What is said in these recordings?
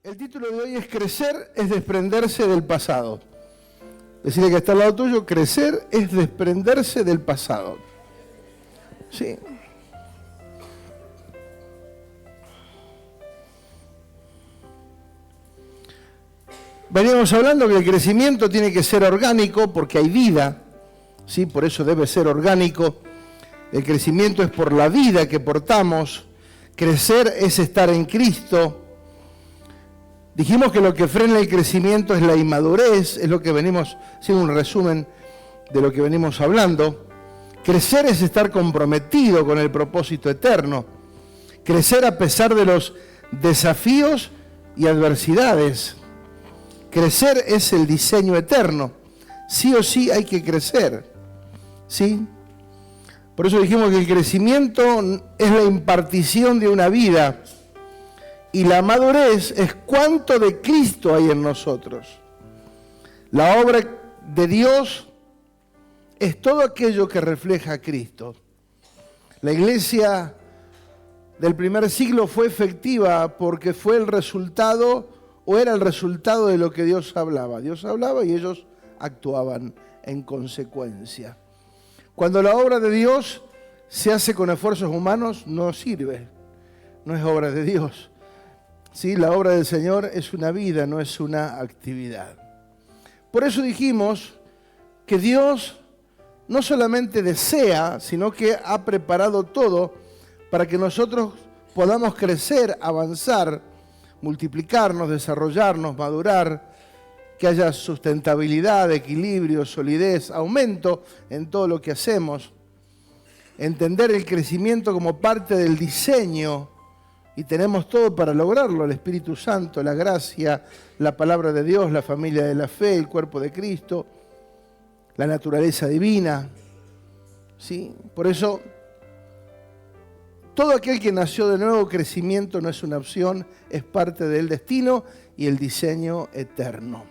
El título de hoy es Crecer es desprenderse del pasado. Decirle que está al lado tuyo, crecer es desprenderse del pasado. Sí. Veníamos hablando que el crecimiento tiene que ser orgánico porque hay vida, ¿sí? Por eso debe ser orgánico. El crecimiento es por la vida que portamos. Crecer es estar en Cristo. Dijimos que lo que frena el crecimiento es la inmadurez, es lo que venimos, haciendo un resumen de lo que venimos hablando. Crecer es estar comprometido con el propósito eterno. Crecer a pesar de los desafíos y adversidades. Crecer es el diseño eterno. Sí o sí hay que crecer. ¿Sí? Por eso dijimos que el crecimiento es la impartición de una vida. Y la madurez es cuánto de Cristo hay en nosotros. La obra de Dios es todo aquello que refleja a Cristo. La iglesia del primer siglo fue efectiva porque fue el resultado o era el resultado de lo que Dios hablaba. Dios hablaba y ellos actuaban en consecuencia. Cuando la obra de Dios se hace con esfuerzos humanos, no sirve. No es obra de Dios. Sí, la obra del Señor es una vida, no es una actividad. Por eso dijimos que Dios no solamente desea, sino que ha preparado todo para que nosotros podamos crecer, avanzar, multiplicarnos, desarrollarnos, madurar, que haya sustentabilidad, equilibrio, solidez, aumento en todo lo que hacemos. Entender el crecimiento como parte del diseño. Y tenemos todo para lograrlo, el Espíritu Santo, la gracia, la palabra de Dios, la familia de la fe, el cuerpo de Cristo, la naturaleza divina. ¿Sí? Por eso, todo aquel que nació de nuevo, crecimiento no es una opción, es parte del destino y el diseño eterno.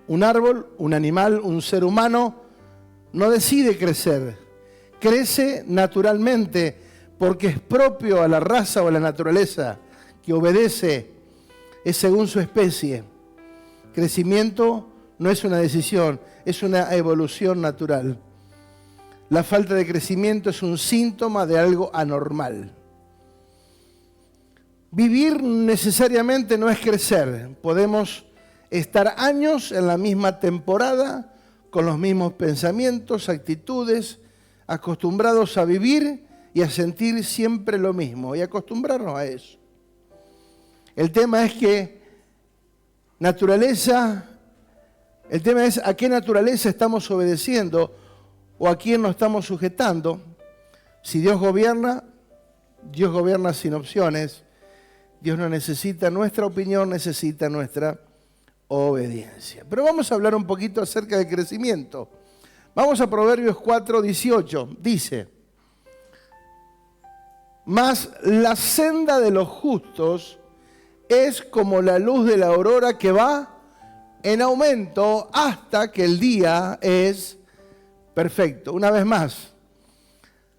Un árbol, un animal, un ser humano no decide crecer, crece naturalmente, porque es propio a la raza o a la naturaleza que obedece, es según su especie. Crecimiento no es una decisión, es una evolución natural. La falta de crecimiento es un síntoma de algo anormal. Vivir necesariamente no es crecer. Podemos estar años en la misma temporada, con los mismos pensamientos, actitudes, acostumbrados a vivir y a sentir siempre lo mismo y acostumbrarnos a eso. El tema es a qué naturaleza estamos obedeciendo o a quién nos estamos sujetando. Si Dios gobierna sin opciones. Dios no necesita nuestra opinión, necesita nuestra obediencia. Pero vamos a hablar un poquito acerca del crecimiento. Vamos a Proverbios 4:18. Dice: mas la senda de los justos es como la luz de la aurora que va en aumento hasta que el día es perfecto. Una vez más,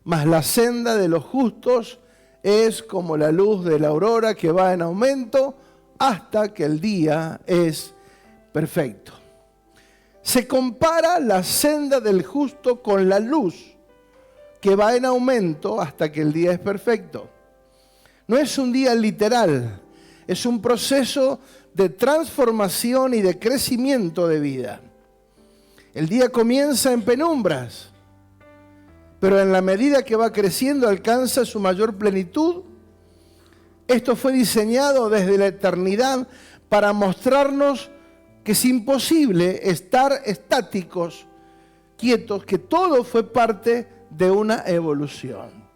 mas la senda de los justos es como la luz de la aurora que va en aumento hasta que el día es perfecto. Se compara la senda del justo con la luz que va en aumento hasta que el día es perfecto. No es un día literal, es un proceso de transformación y de crecimiento de vida. El día comienza en penumbras, pero en la medida que va creciendo alcanza su mayor plenitud Esto fue diseñado desde la eternidad para mostrarnos que es imposible estar estáticos, quietos, que todo fue parte de una evolución.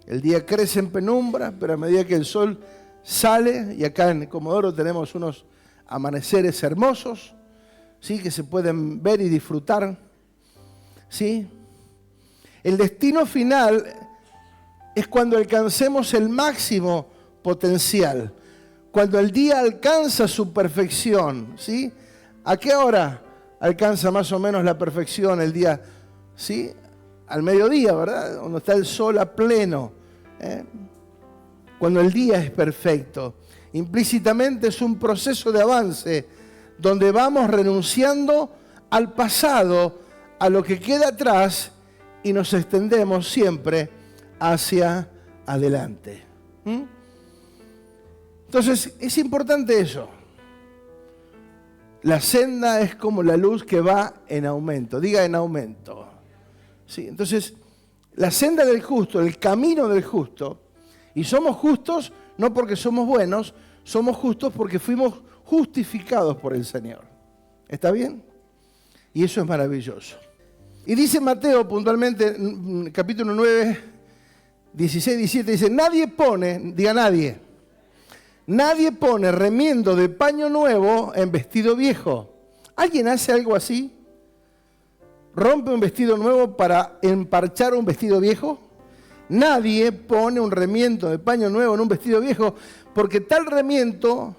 El día crece en penumbra, pero a medida que el sol sale, y acá en Comodoro tenemos unos amaneceres hermosos, ¿sí?, que se pueden ver y disfrutar, ¿sí? El destino final es cuando alcancemos el máximo potencial, cuando el día alcanza su perfección, ¿sí? ¿A qué hora alcanza más o menos la perfección el día? ¿Sí? Al mediodía, ¿verdad? Cuando está el sol a pleno, cuando el día es perfecto. Implícitamente es un proceso de avance donde vamos renunciando al pasado, a lo que queda atrás, y nos extendemos siempre hacia adelante. Entonces, es importante eso. La senda es como la luz que va en aumento. Diga en aumento. ¿Sí? Entonces, la senda del justo, el camino del justo, y somos justos no porque somos buenos, somos justos porque fuimos justificados por el Señor. ¿Está bien? Y eso es maravilloso. Y dice Mateo puntualmente, capítulo 9, 16, 17, dice, nadie pone, diga nadie, nadie pone remiendo de paño nuevo en vestido viejo. ¿Alguien hace algo así? ¿Rompe un vestido nuevo para emparchar un vestido viejo? Nadie pone un remiendo de paño nuevo en un vestido viejo, porque tal remiendo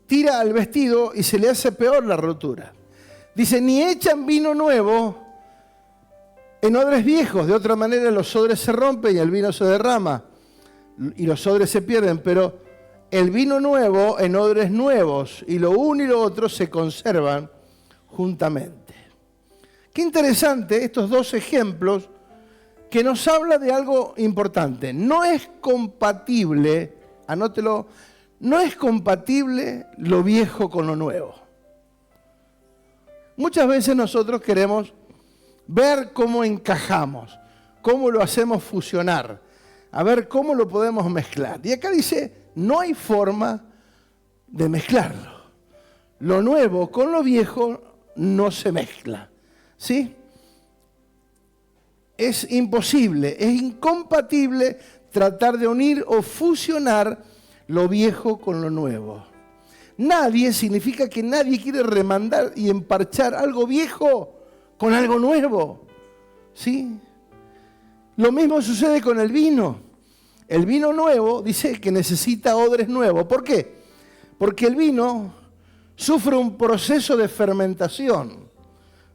tira al vestido y se le hace peor la rotura. Dice, ni echan vino nuevo en odres viejos, de otra manera los odres se rompen y el vino se derrama y los odres se pierden, pero el vino nuevo en odres nuevos, y lo uno y lo otro se conservan juntamente. Qué interesante estos dos ejemplos que nos habla de algo importante. No es compatible, anótelo, no es compatible lo viejo con lo nuevo. Muchas veces nosotros queremos ver cómo encajamos, cómo lo hacemos fusionar, a ver cómo lo podemos mezclar. Y acá dice, no hay forma de mezclarlo. Lo nuevo con lo viejo no se mezcla, ¿sí? Es imposible, es incompatible tratar de unir o fusionar lo viejo con lo nuevo. Nadie significa que nadie quiere remandar y emparchar algo viejo con algo nuevo, ¿sí? Lo mismo sucede con el vino. El vino nuevo dice que necesita odres nuevos. ¿Por qué? Porque el vino sufre un proceso de fermentación,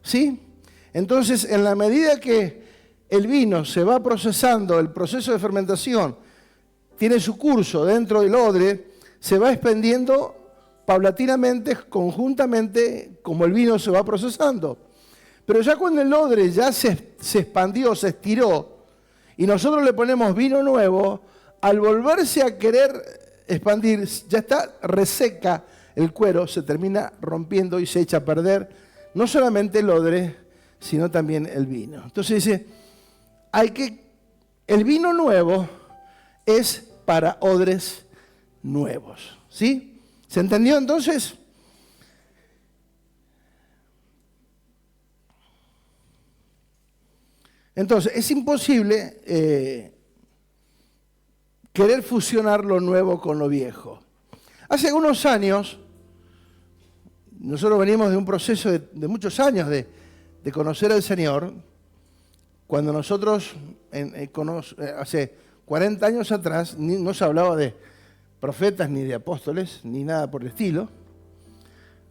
¿sí? Entonces, en la medida que el vino se va procesando, el proceso de fermentación tiene su curso dentro del odre, se va expandiendo paulatinamente, conjuntamente, como el vino se va procesando. Pero ya cuando el odre ya se expandió, se estiró, y nosotros le ponemos vino nuevo, al volverse a querer expandir, ya está reseca el cuero, se termina rompiendo y se echa a perder no solamente el odre, sino también el vino. Entonces dice, el vino nuevo es para odres nuevos, ¿sí? ¿Se entendió entonces? Entonces, es imposible querer fusionar lo nuevo con lo viejo. Hace algunos años, nosotros venimos de un proceso de muchos años de conocer al Señor. Cuando nosotros, hace 40 años atrás, no se hablaba de profetas ni de apóstoles, ni nada por el estilo.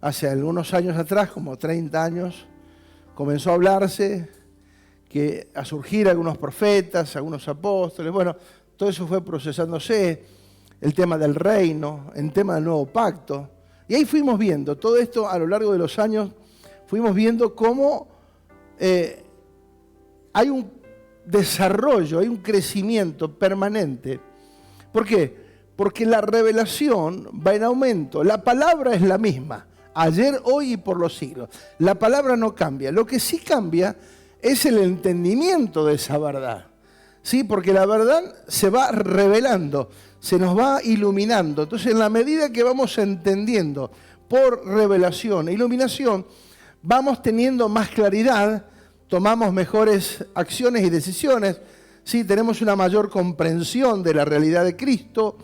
Hace algunos años atrás, como 30 años, comenzó a hablarse a surgir algunos profetas, algunos apóstoles. Bueno, todo eso fue procesándose, el tema del reino, el tema del nuevo pacto. Y ahí fuimos viendo, todo esto a lo largo de los años, fuimos viendo cómo hay un desarrollo, hay un crecimiento permanente. ¿Por qué? Porque la revelación va en aumento. La palabra es la misma, ayer, hoy y por los siglos. La palabra no cambia. Lo que sí cambia es el entendimiento de esa verdad, ¿sí? Porque la verdad se va revelando, se nos va iluminando. Entonces, en la medida que vamos entendiendo por revelación e iluminación, vamos teniendo más claridad, tomamos mejores acciones y decisiones, ¿sí? Tenemos una mayor comprensión de la realidad de Cristo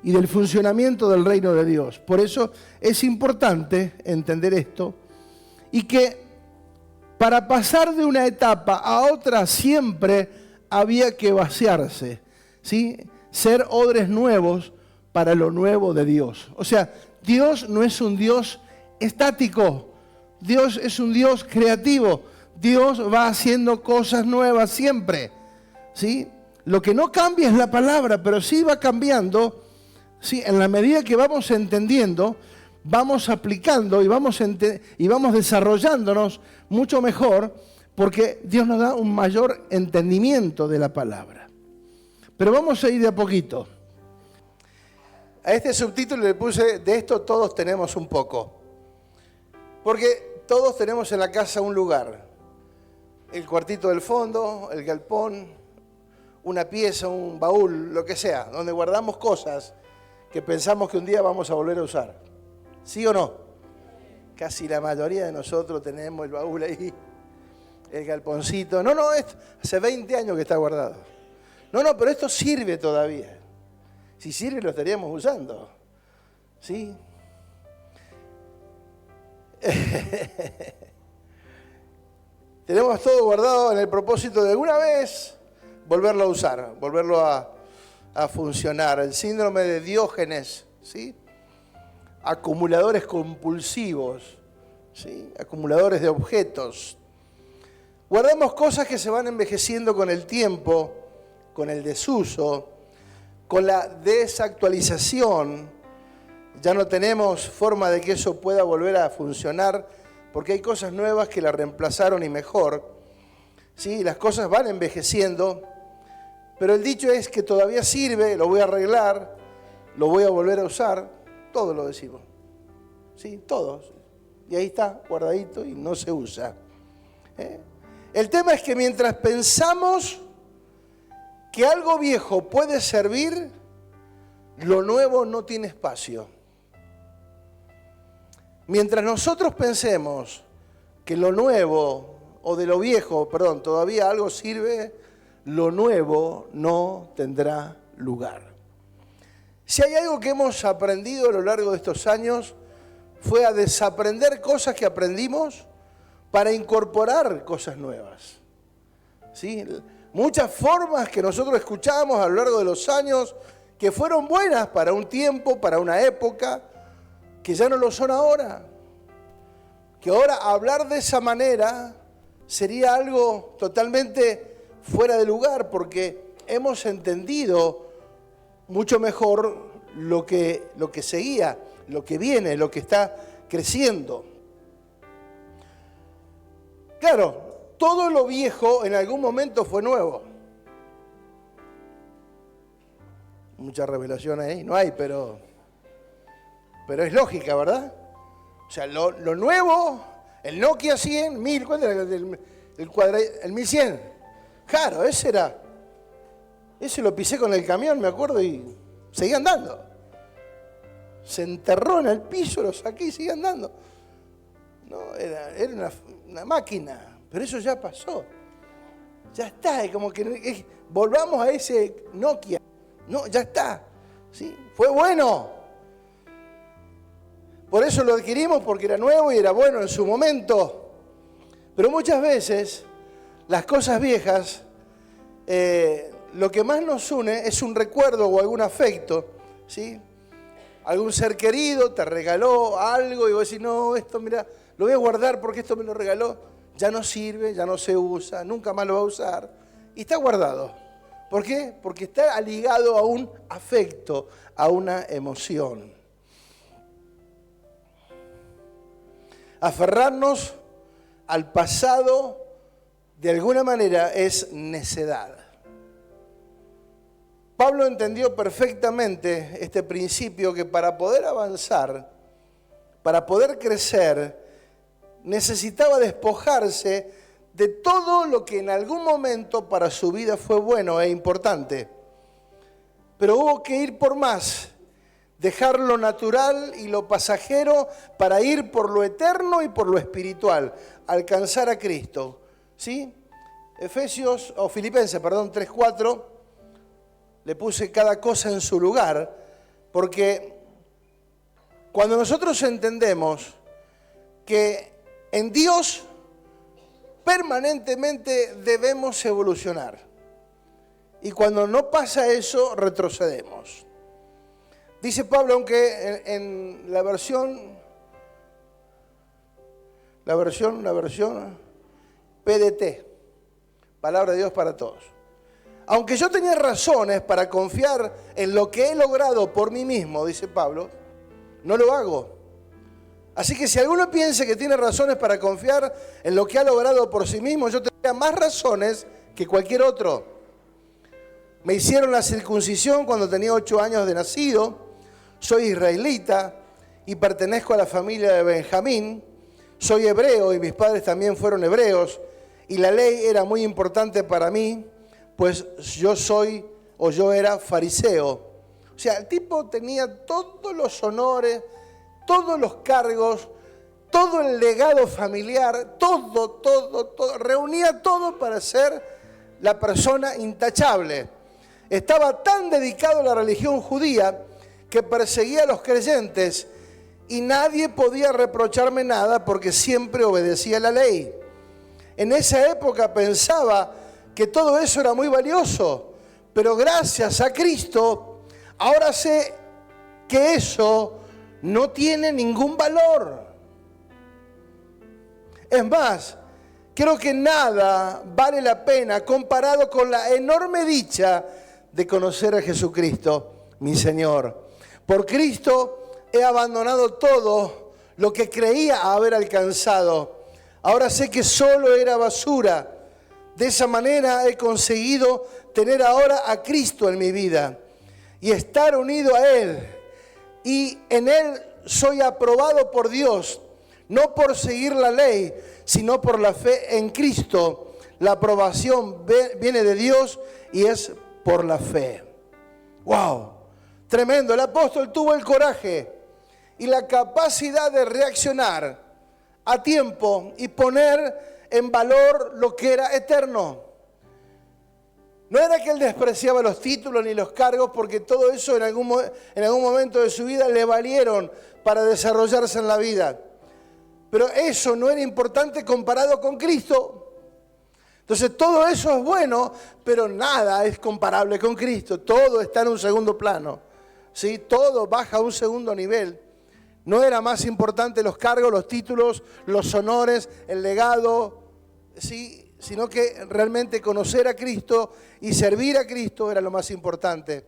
y del funcionamiento del reino de Dios. Por eso es importante entender esto y que para pasar de una etapa a otra siempre había que vaciarse, ¿sí? Ser odres nuevos para lo nuevo de Dios. O sea, Dios no es un Dios estático, Dios es un Dios creativo. Dios va haciendo cosas nuevas siempre, ¿sí? Lo que no cambia es la palabra, pero sí va cambiando, ¿sí? En la medida que vamos entendiendo, vamos aplicando y vamos desarrollándonos mucho mejor, porque Dios nos da un mayor entendimiento de la palabra. Pero vamos a ir de a poquito. A este subtítulo le puse: de esto todos tenemos un poco. Porque todos tenemos en la casa un lugar. El cuartito del fondo, el galpón, una pieza, un baúl, lo que sea, donde guardamos cosas que pensamos que un día vamos a volver a usar. ¿Sí o no? Casi la mayoría de nosotros tenemos el baúl ahí, el galponcito. No, esto hace 20 años que está guardado. No, pero esto sirve todavía. Si sirve lo estaríamos usando. ¿Sí? Tenemos todo guardado en el propósito de alguna vez volverlo a usar, volverlo a funcionar. El síndrome de Diógenes, ¿sí? Acumuladores compulsivos, ¿sí? Acumuladores de objetos. Guardamos cosas que se van envejeciendo con el tiempo, con el desuso, con la desactualización. Ya no tenemos forma de que eso pueda volver a funcionar, porque hay cosas nuevas que la reemplazaron y mejor. Sí, las cosas van envejeciendo, pero el dicho es que todavía sirve, lo voy a arreglar, lo voy a volver a usar. Todo lo decimos. Sí, todos. Y ahí está, guardadito y no se usa. El tema es que mientras pensamos que algo viejo puede servir, lo nuevo no tiene espacio. Mientras nosotros pensemos que lo nuevo, o de lo viejo, perdón, todavía algo sirve, lo nuevo no tendrá lugar. Si hay algo que hemos aprendido a lo largo de estos años, fue a desaprender cosas que aprendimos para incorporar cosas nuevas. ¿Sí? Muchas formas que nosotros escuchamos a lo largo de los años que fueron buenas para un tiempo, para una época, que ya no lo son ahora. Que ahora hablar de esa manera sería algo totalmente fuera de lugar, porque hemos entendido mucho mejor lo que seguía, lo que viene, lo que está creciendo. Claro, todo lo viejo en algún momento fue nuevo. Mucha revelación ahí, no hay, pero es lógica, ¿verdad? O sea, lo nuevo, el Nokia 100, 1000, ¿cuánto era el 1100? Claro, ese lo pisé con el camión, me acuerdo, y seguía andando. Se enterró en el piso, lo saqué y seguía andando. No, era una máquina, pero eso ya pasó. Ya está, es como que volvamos a ese Nokia. No, ya está. ¿Sí? Fue bueno. Por eso lo adquirimos, porque era nuevo y era bueno en su momento. Pero muchas veces las cosas viejas, lo que más nos une es un recuerdo o algún afecto, ¿sí? Algún ser querido te regaló algo y vos decís, no, esto mira, lo voy a guardar porque esto me lo regaló. Ya no sirve, ya no se usa, nunca más lo va a usar. Y está guardado. ¿Por qué? Porque está ligado a un afecto, a una emoción. Aferrarnos al pasado de alguna manera es necedad. Pablo entendió perfectamente este principio, que para poder avanzar, para poder crecer, necesitaba despojarse de todo lo que en algún momento para su vida fue bueno e importante. Pero hubo que ir por más, dejar lo natural y lo pasajero para ir por lo eterno y por lo espiritual, alcanzar a Cristo. ¿Sí? Filipenses 3:4, le puse cada cosa en su lugar, porque cuando nosotros entendemos que en Dios permanentemente debemos evolucionar, y cuando no pasa eso, retrocedemos. Dice Pablo, aunque en la versión PDT, Palabra de Dios para Todos. Aunque yo tenía razones para confiar en lo que he logrado por mí mismo, dice Pablo, no lo hago. Así que si alguno piensa que tiene razones para confiar en lo que ha logrado por sí mismo, yo tendría más razones que cualquier otro. Me hicieron la circuncisión cuando tenía 8 años de nacido, soy israelita y pertenezco a la familia de Benjamín, soy hebreo y mis padres también fueron hebreos, y la ley era muy importante para mí, pues yo era fariseo. O sea, el tipo tenía todos los honores, todos los cargos, todo el legado familiar, todo, reunía todo para ser la persona intachable. Estaba tan dedicado a la religión judía que perseguía a los creyentes y nadie podía reprocharme nada porque siempre obedecía la ley. En esa época pensaba que todo eso era muy valioso, pero gracias a Cristo ahora sé que eso no tiene ningún valor. Es más, creo que nada vale la pena comparado con la enorme dicha de conocer a Jesucristo, mi Señor. Por Cristo he abandonado todo lo que creía haber alcanzado. Ahora sé que solo era basura. De esa manera he conseguido tener ahora a Cristo en mi vida y estar unido a Él. Y en Él soy aprobado por Dios, no por seguir la ley, sino por la fe en Cristo. La aprobación viene de Dios y es por la fe. ¡Wow! Tremendo. El apóstol tuvo el coraje y la capacidad de reaccionar a tiempo y poner en valor lo que era eterno. No era que él despreciaba los títulos ni los cargos, porque todo eso en algún momento de su vida le valieron para desarrollarse en la vida. Pero eso no era importante comparado con Cristo. Entonces todo eso es bueno, pero nada es comparable con Cristo. Todo está en un segundo plano, ¿sí? Todo baja a un segundo nivel. No era más importante los cargos, los títulos, los honores, el legado, ¿sí? Sino que realmente conocer a Cristo y servir a Cristo era lo más importante.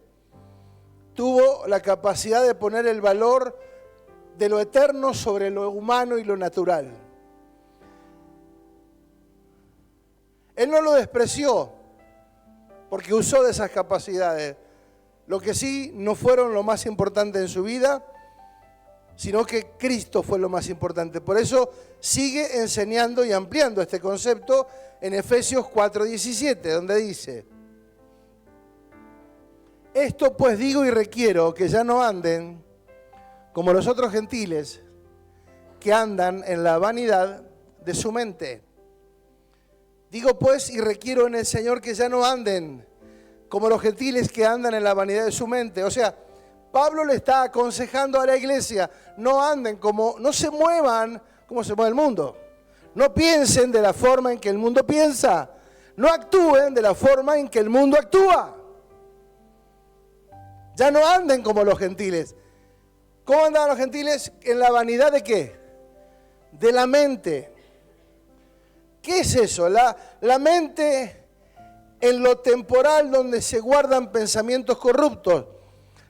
Tuvo la capacidad de poner el valor de lo eterno sobre lo humano y lo natural. Él no lo despreció porque usó de esas capacidades. Lo que sí no fueron lo más importante en su vida, sino que Cristo fue lo más importante. Por eso sigue enseñando y ampliando este concepto en Efesios 4:17, donde dice: esto pues digo y requiero, que ya no anden como los otros gentiles, que andan en la vanidad de su mente. Digo pues y requiero en el Señor que ya no anden como los gentiles que andan en la vanidad de su mente. O sea, Pablo le está aconsejando a la iglesia, no se muevan como se mueve el mundo. No piensen de la forma en que el mundo piensa. No actúen de la forma en que el mundo actúa. Ya no anden como los gentiles. ¿Cómo andaban los gentiles? ¿En la vanidad de qué? De la mente. ¿Qué es eso? La mente en lo temporal donde se guardan pensamientos corruptos.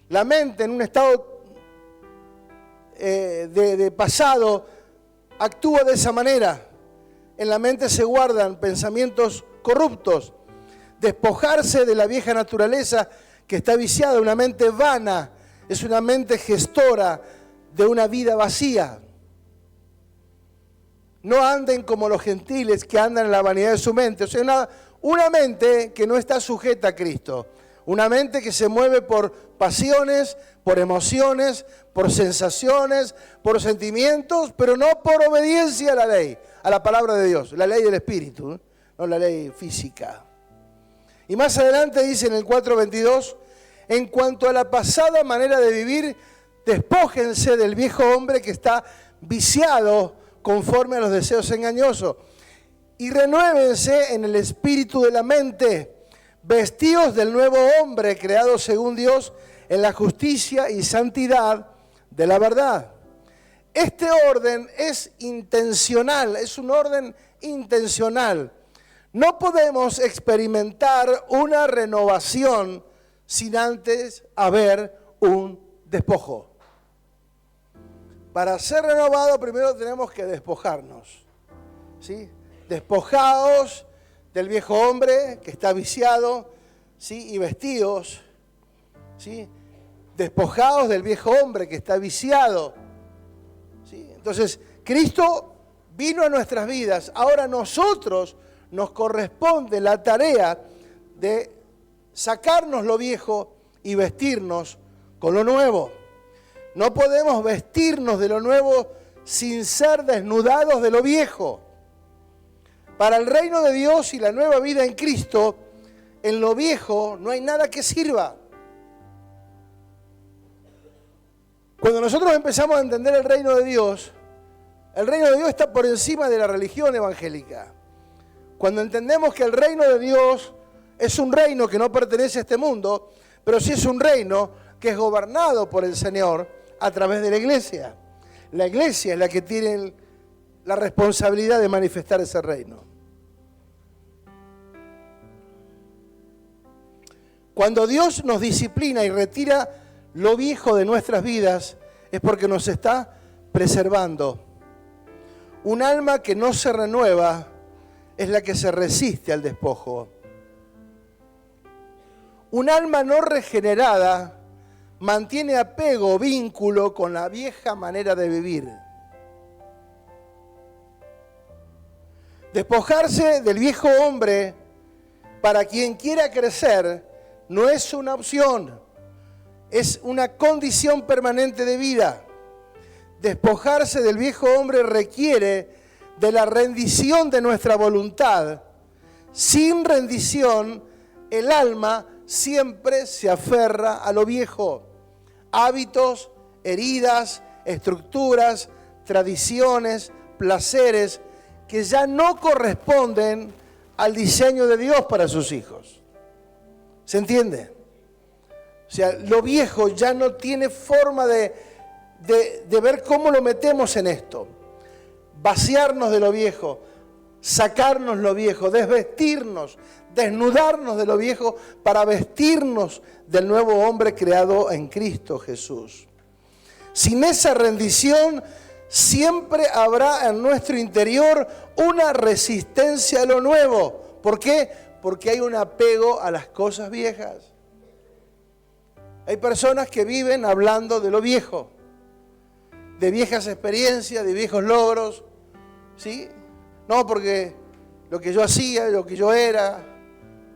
La mente en un estado de pasado actúa de esa manera. En la mente se guardan pensamientos corruptos. Despojarse de la vieja naturaleza que está viciada, una mente vana, es una mente gestora de una vida vacía. no anden como los gentiles que andan en la vanidad de su mente. O sea, una mente que no está sujeta a Cristo. Una mente que se mueve por pasiones, por emociones, por sensaciones, por sentimientos, pero no por obediencia a la ley, a la palabra de Dios, la ley del Espíritu, no la ley física. Y más adelante dice en el 4:22, en cuanto a la pasada manera de vivir, despójense del viejo hombre que está viciado conforme a los deseos engañosos y renuévense en el espíritu de la mente, vestidos del nuevo hombre creado según Dios en la justicia y santidad de la verdad. Este orden es intencional, es un orden intencional. No podemos experimentar una renovación sin antes haber un despojo. Para ser renovado primero tenemos que despojarnos, ¿sí? Despojados del viejo hombre que está viciado, ¿sí? Y vestidos, ¿sí? Despojados del viejo hombre que está viciado, ¿sí? Entonces, Cristo vino a nuestras vidas. Ahora a nosotros nos corresponde la tarea de sacarnos lo viejo y vestirnos con lo nuevo. No podemos vestirnos de lo nuevo sin ser desnudados de lo viejo. Para el reino de Dios y la nueva vida en Cristo, en lo viejo no hay nada que sirva. Cuando nosotros empezamos a entender el reino de Dios está por encima de la religión evangélica. Cuando entendemos que el reino de Dios es un reino que no pertenece a este mundo, pero sí es un reino que es gobernado por el Señor a través de la iglesia. La iglesia es la que tiene la responsabilidad de manifestar ese reino. Cuando Dios nos disciplina y retira lo viejo de nuestras vidas, es porque nos está preservando. Un alma que no se renueva es la que se resiste al despojo. Un alma no regenerada mantiene apego o vínculo con la vieja manera de vivir. Despojarse del viejo hombre para quien quiera crecer no es una opción, es una condición permanente de vida. Despojarse del viejo hombre requiere de la rendición de nuestra voluntad. Sin rendición, el alma siempre se aferra a lo viejo. Hábitos, heridas, estructuras, tradiciones, placeres que ya no corresponden al diseño de Dios para sus hijos. ¿Se entiende? O sea, lo viejo ya no tiene forma de ver cómo lo metemos en esto. Vaciarnos de lo viejo, sacarnos lo viejo, desvestirnos, desnudarnos de lo viejo para vestirnos del nuevo hombre creado en Cristo Jesús. Sin esa rendición, siempre habrá en nuestro interior una resistencia a lo nuevo. ¿Por qué? Porque hay un apego a las cosas viejas. Hay personas que viven hablando de lo viejo, de viejas experiencias, de viejos logros, ¿sí? No, porque lo que yo hacía, lo que yo era.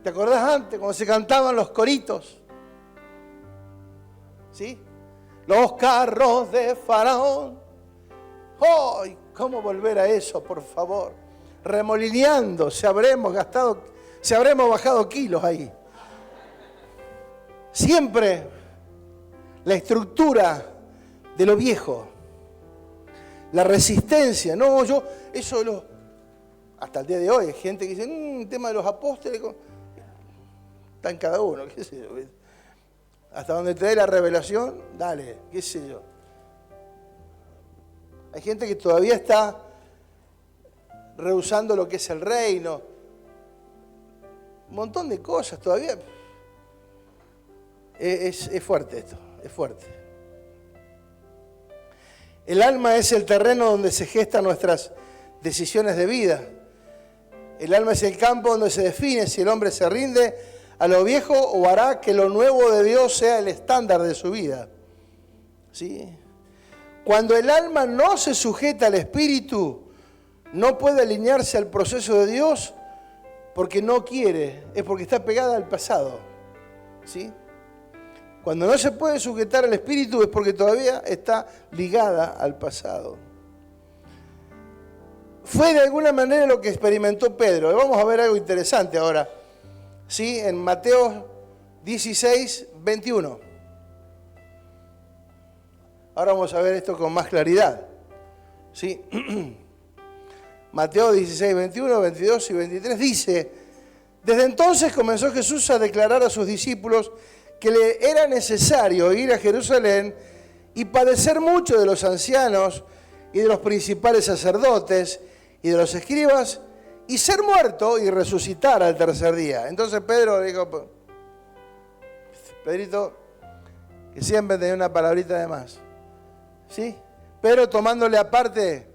¿Te acordás antes cuando se cantaban los coritos? ¿Sí? Los carros de Faraón. ¡Ay! ¿Cómo volver a eso, por favor? Remolineando, se habremos bajado kilos ahí. Siempre la estructura de lo viejo, la resistencia. No, hasta el día de hoy hay gente que dice, el tema de los apóstoles, está en cada uno, qué sé yo. Hasta donde te dé la revelación, dale, qué sé yo. Hay gente que todavía está rehusando lo que es el reino. Un montón de cosas todavía. Es fuerte esto, es fuerte. El alma es el terreno donde se gestan nuestras decisiones de vida. El alma es el campo donde se define si el hombre se rinde a lo viejo o hará que lo nuevo de Dios sea el estándar de su vida. ¿Sí? Cuando el alma no se sujeta al espíritu, no puede alinearse al proceso de Dios porque no quiere, es porque está pegada al pasado. ¿Sí? Cuando no se puede sujetar al Espíritu es porque todavía está ligada al pasado. Fue de alguna manera lo que experimentó Pedro. Vamos a ver algo interesante ahora. ¿Sí? En Mateo 16, 21. Ahora vamos a ver esto con más claridad. ¿Sí? Mateo 16, 21, 22 y 23 dice: desde entonces comenzó Jesús a declarar a sus discípulos que le era necesario ir a Jerusalén y padecer mucho de los ancianos y de los principales sacerdotes y de los escribas, y ser muerto y resucitar al tercer día. Entonces Pedro dijo, Pedrito, que siempre tenía una palabrita de más. ¿Sí? Pero tomándole aparte,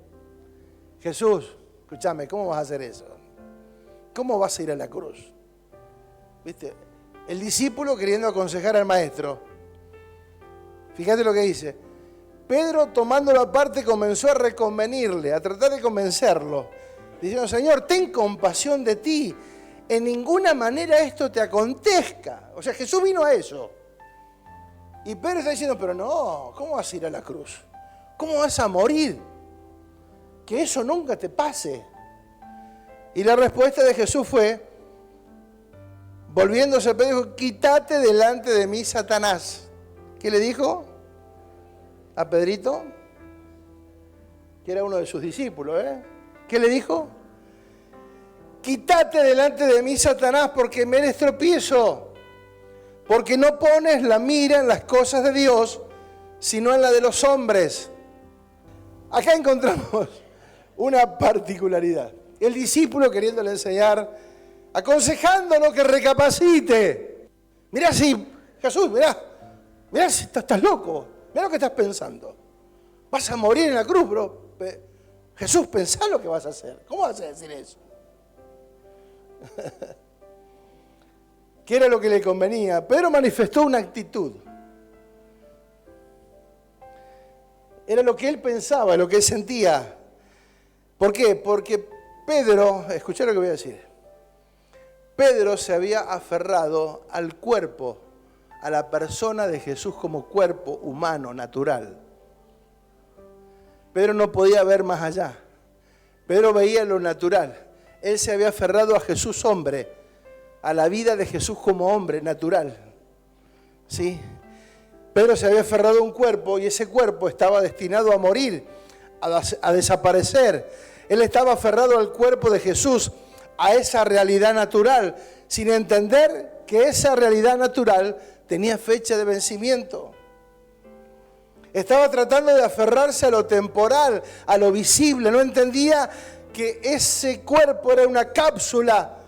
Jesús, escúchame, ¿cómo vas a hacer eso? ¿Cómo vas a ir a la cruz? ¿Viste? El discípulo queriendo aconsejar al maestro. Fíjate lo que dice. Pedro, tomándolo aparte, comenzó a reconvenirle, a tratar de convencerlo, diciendo, Señor, ten compasión de ti. En ninguna manera esto te acontezca. O sea, Jesús vino a eso. Y Pedro está diciendo, pero no, ¿cómo vas a ir a la cruz? ¿Cómo vas a morir? Que eso nunca te pase. Y la respuesta de Jesús fue, volviéndose a Pedro, dijo, quítate delante de mí, Satanás. ¿Qué le dijo a Pedrito? Que era uno de sus discípulos, ¿eh? ¿Qué le dijo? Quítate delante de mí, Satanás, porque me eres tropiezo. Porque no pones la mira en las cosas de Dios, sino en la de los hombres. Acá encontramos una particularidad. El discípulo queriéndole enseñar, aconsejándolo que recapacite. Mirá si, Jesús, mirá si estás loco. Mirá lo que estás pensando. Vas a morir en la cruz, bro. Jesús, pensá lo que vas a hacer. ¿Cómo vas a decir eso? ¿Qué era lo que le convenía? Pedro manifestó una actitud. Era lo que él pensaba, lo que él sentía. ¿Por qué? Porque Pedro, escuchá lo que voy a decir. Pedro se había aferrado al cuerpo, a la persona de Jesús como cuerpo humano, natural. Pedro no podía ver más allá. Pedro veía lo natural. Él se había aferrado a Jesús hombre, a la vida de Jesús como hombre natural. ¿Sí? Pedro se había aferrado a un cuerpo y ese cuerpo estaba destinado a morir, a desaparecer. Él estaba aferrado al cuerpo de Jesús, a esa realidad natural, sin entender que esa realidad natural tenía fecha de vencimiento. Estaba tratando de aferrarse a lo temporal, a lo visible. No entendía que ese cuerpo era una cápsula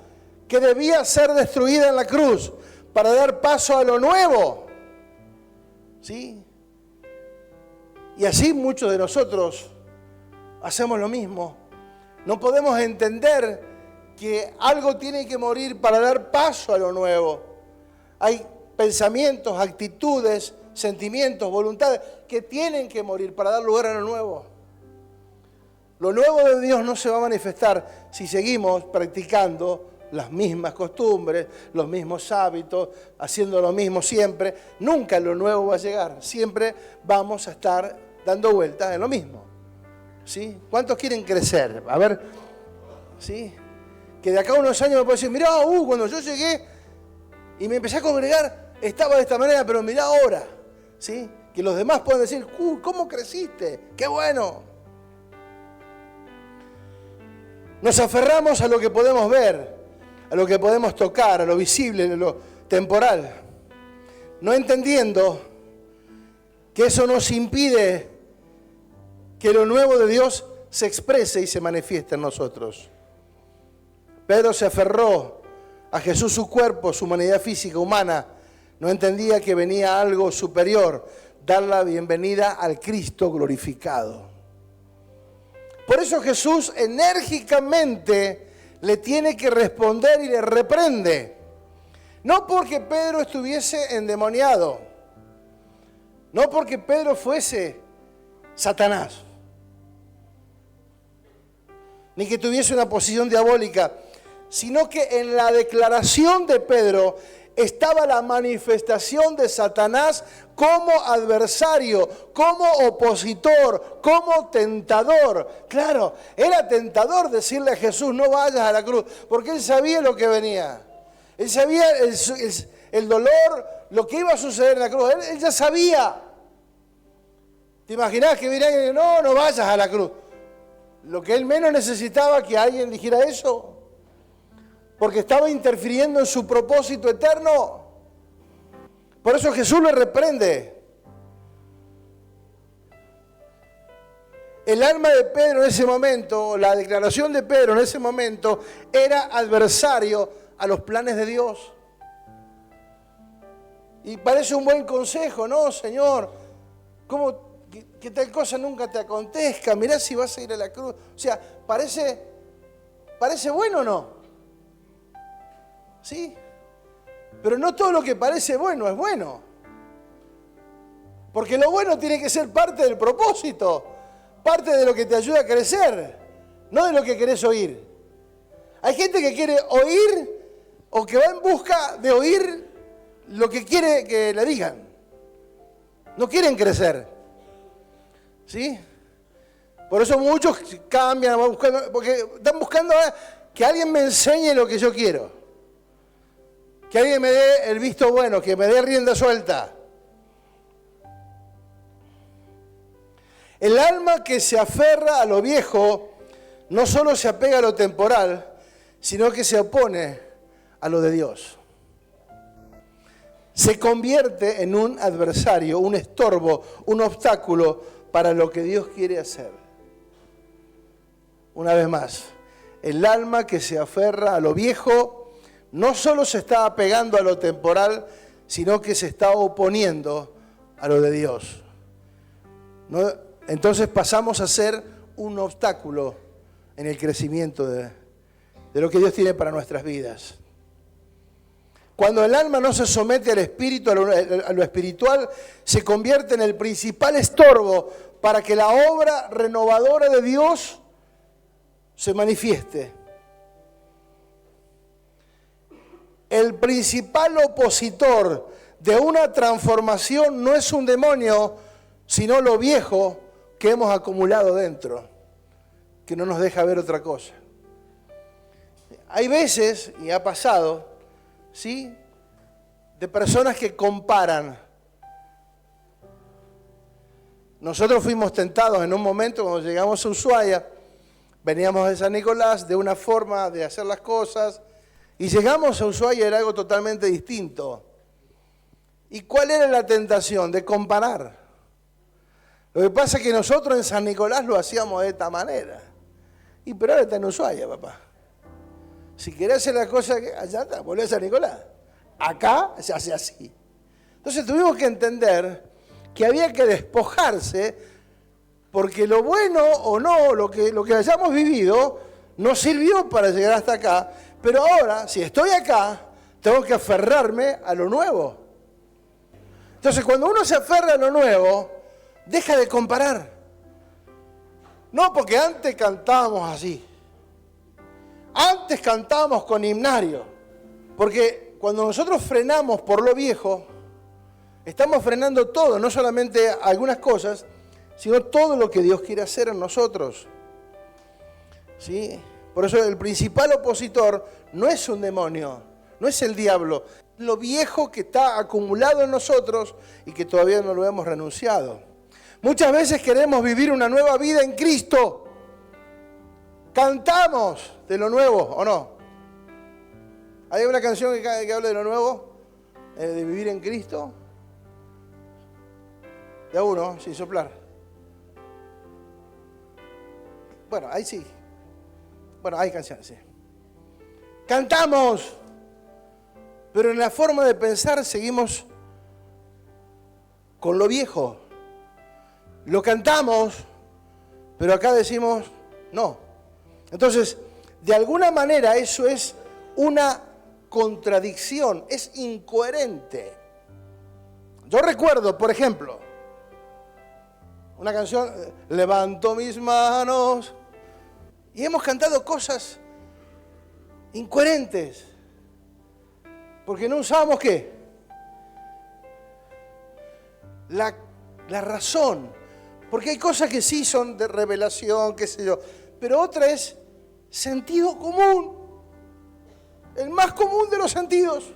que debía ser destruida en la cruz para dar paso a lo nuevo. ¿Sí? Y así muchos de nosotros hacemos lo mismo. No podemos entender que algo tiene que morir para dar paso a lo nuevo. Hay pensamientos, actitudes, sentimientos, voluntades que tienen que morir para dar lugar a lo nuevo. Lo nuevo de Dios no se va a manifestar si seguimos practicando las mismas costumbres, los mismos hábitos, haciendo lo mismo siempre. Nunca lo nuevo va a llegar. Siempre vamos a estar dando vueltas en lo mismo. ¿Sí? ¿Cuántos quieren crecer? A ver, ¿sí? Que de acá a unos años me puede decir, mirá, cuando yo llegué y me empecé a congregar, estaba de esta manera, pero mirá ahora. ¿Sí? Que los demás puedan decir, ¿cómo creciste? ¡Qué bueno! Nos aferramos a lo que podemos ver, a lo que podemos tocar, a lo visible, a lo temporal, no entendiendo que eso nos impide que lo nuevo de Dios se exprese y se manifieste en nosotros. Pedro se aferró a Jesús, su cuerpo, su humanidad física, humana. No entendía que venía algo superior, dar la bienvenida al Cristo glorificado. Por eso Jesús enérgicamente le tiene que responder y le reprende. No porque Pedro estuviese endemoniado, no porque Pedro fuese Satanás. ni que tuviese una posición diabólica, sino que en la declaración de Pedro estaba la manifestación de Satanás como adversario, como opositor, como tentador. Claro, era tentador decirle a Jesús, no vayas a la cruz, porque él sabía lo que venía. Él sabía el dolor, lo que iba a suceder en la cruz. Él ya sabía. ¿Te imaginás que vinieran y dijeran, no, no vayas a la cruz? Lo que él menos necesitaba que alguien dijera eso, porque estaba interfiriendo en su propósito eterno. Por eso Jesús le reprende. El alma de Pedro en ese momento, la declaración de Pedro en ese momento, era adversario a los planes de Dios. Y parece un buen consejo, ¿no, Señor? ¿Cómo que tal cosa nunca te acontezca? Mirá si vas a ir a la cruz. O sea, parece bueno o no. ¿Sí? Pero no todo lo que parece bueno es bueno. Porque lo bueno tiene que ser parte del propósito, parte de lo que te ayuda a crecer, no de lo que querés oír. Hay gente que quiere oír o que va en busca de oír lo que quiere que le digan. No quieren crecer. ¿Sí? Por eso muchos cambian, van buscando, porque están buscando que alguien me enseñe lo que yo quiero. Que alguien me dé el visto bueno, que me dé rienda suelta. El alma que se aferra a lo viejo no solo se apega a lo temporal, sino que se opone a lo de Dios. Se convierte en un adversario, un estorbo, un obstáculo para lo que Dios quiere hacer. Una vez más, el alma que se aferra a lo viejo no solo se está apegando a lo temporal, sino que se está oponiendo a lo de Dios. ¿No? Entonces pasamos a ser un obstáculo en el crecimiento de lo que Dios tiene para nuestras vidas. Cuando el alma no se somete al espíritu, a lo espiritual, se convierte en el principal estorbo para que la obra renovadora de Dios se manifieste. El principal opositor de una transformación no es un demonio, sino lo viejo que hemos acumulado dentro, que no nos deja ver otra cosa. Hay veces, y ha pasado, ¿sí?, de personas que comparan. Nosotros fuimos tentados en un momento cuando llegamos a Ushuaia, veníamos de San Nicolás, de una forma de hacer las cosas, y llegamos a Ushuaia, era algo totalmente distinto. ¿Y cuál era la tentación? De comparar. Lo que pasa es que nosotros en San Nicolás lo hacíamos de esta manera. Y pero ahora está en Ushuaia, papá. Si querés hacer la cosa, allá está, volvés a San Nicolás. Acá se hace así. Entonces tuvimos que entender que había que despojarse, porque lo bueno o no, lo que hayamos vivido, nos sirvió para llegar hasta acá. Pero ahora, si estoy acá, tengo que aferrarme a lo nuevo. Entonces, cuando uno se aferra a lo nuevo, deja de comparar. No, porque antes cantábamos así. Antes cantábamos con himnario. Porque cuando nosotros frenamos por lo viejo, estamos frenando todo, no solamente algunas cosas, sino todo lo que Dios quiere hacer en nosotros. ¿Sí? Por eso el principal opositor no es un demonio, no es el diablo, lo viejo que está acumulado en nosotros y que todavía no lo hemos renunciado. Muchas veces queremos vivir una nueva vida en Cristo. Cantamos de lo nuevo, ¿o no? ¿Hay una canción que hable de lo nuevo? ¿De vivir en Cristo? De uno, sin soplar. Bueno, ahí sí. Bueno, hay canciones, sí. Cantamos, pero en la forma de pensar seguimos con lo viejo. Lo cantamos, pero acá decimos no. Entonces, de alguna manera eso es una contradicción, es incoherente. Yo recuerdo, por ejemplo, una canción, levanto mis manos, Y hemos cantado cosas incoherentes. Porque no usamos ¿qué? La razón. Porque hay cosas que sí son de revelación, qué sé yo. Pero otra es sentido común. El más común de los sentidos.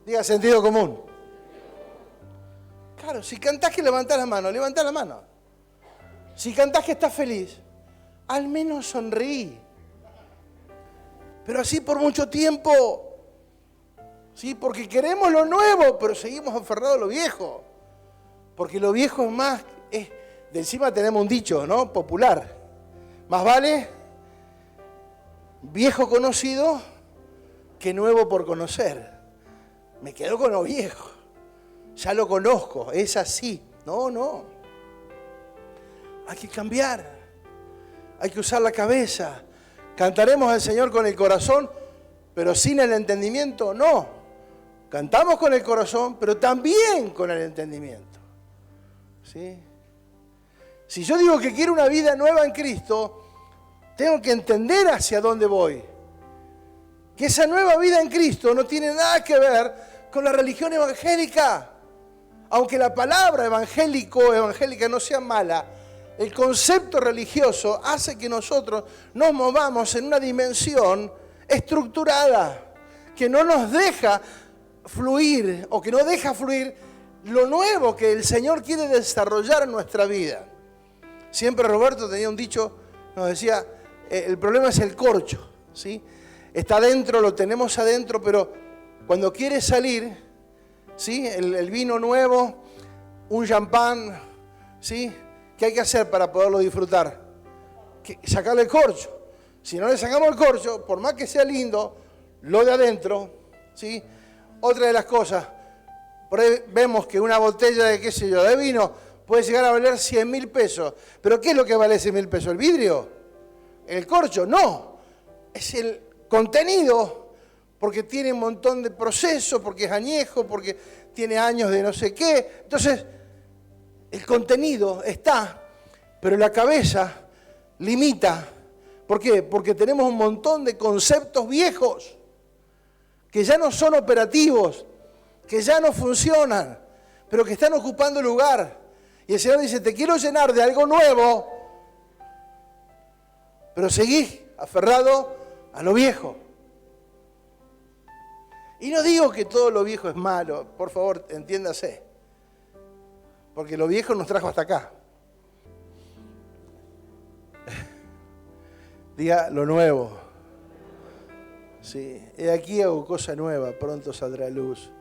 Diga sentido común. Claro, si cantás que levantás la mano, levantá la mano. Si cantás que estás feliz, al menos sonríe. Pero así por mucho tiempo, ¿sí? Porque queremos lo nuevo, pero seguimos aferrados a lo viejo. Porque lo viejo es más, de encima tenemos un dicho, ¿no? Popular. Más vale viejo conocido que nuevo por conocer. Me quedo con lo viejo. Ya lo conozco, es así. No. Hay que cambiar. Hay que usar la cabeza. Cantaremos al Señor con el corazón, pero sin el entendimiento, no. Cantamos con el corazón, pero también con el entendimiento. ¿Sí? Si yo digo que quiero una vida nueva en Cristo, tengo que entender hacia dónde voy. Que esa nueva vida en Cristo no tiene nada que ver con la religión evangélica. Aunque la palabra evangélico o evangélica no sea mala, el concepto religioso hace que nosotros nos movamos en una dimensión estructurada que no nos deja fluir o que no deja fluir lo nuevo que el Señor quiere desarrollar en nuestra vida. Siempre Roberto tenía un dicho, nos decía, el problema es el corcho, ¿sí? Está adentro, lo tenemos adentro, pero cuando quiere salir, ¿sí? El vino nuevo, un champán, ¿sí? ¿Qué hay que hacer para poderlo disfrutar? Sacarle el corcho. Si no le sacamos el corcho, por más que sea lindo, lo de adentro, ¿sí? Otra de las cosas, por ahí vemos que una botella de, qué sé yo, de vino puede llegar a valer 100.000 pesos. ¿Pero qué es lo que vale 100.000 pesos? ¿El vidrio? ¿El corcho? No. Es el contenido, porque tiene un montón de procesos, porque es añejo, porque tiene años de no sé qué. Entonces, el contenido está, pero la cabeza limita. ¿Por qué? Porque tenemos un montón de conceptos viejos que ya no son operativos, que ya no funcionan, pero que están ocupando lugar. Y el Señor dice, te quiero llenar de algo nuevo, pero seguís aferrado a lo viejo. Y no digo que todo lo viejo es malo, por favor, entiéndase. Porque lo viejo nos trajo hasta acá. Diga lo nuevo. Sí, he aquí hago cosa nueva, pronto saldrá a luz.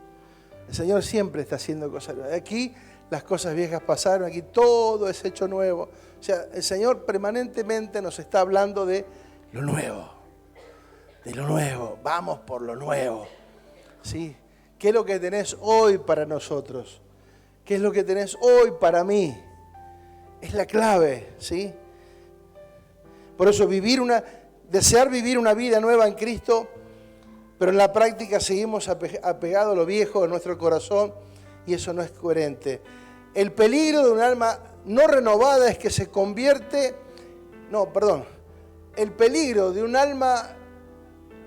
El Señor siempre está haciendo cosas nuevas. Aquí las cosas viejas pasaron, aquí todo es hecho nuevo. O sea, el Señor permanentemente nos está hablando de lo nuevo. De lo nuevo. Vamos por lo nuevo. ¿Sí? ¿Qué es lo que tenés hoy para nosotros? ¿Qué es lo que tenés hoy para mí? Es la clave, ¿sí? Por eso desear vivir una vida nueva en Cristo, pero en la práctica seguimos apegados a lo viejo de nuestro corazón y eso no es coherente. El peligro de un alma no renovada es que se convierte... El peligro de un alma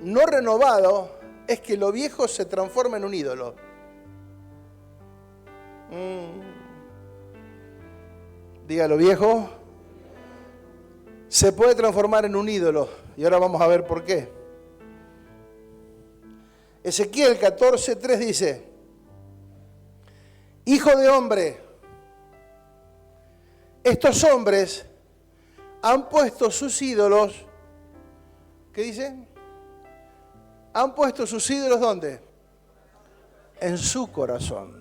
no renovado es que lo viejo se transforma en un ídolo. Diga, lo viejo se puede transformar en un ídolo. Y ahora vamos a ver por qué. Ezequiel 14:3 dice: Hijo de hombre, estos hombres han puesto sus ídolos. ¿Qué dice? Han puesto sus ídolos ¿dónde? En su corazón.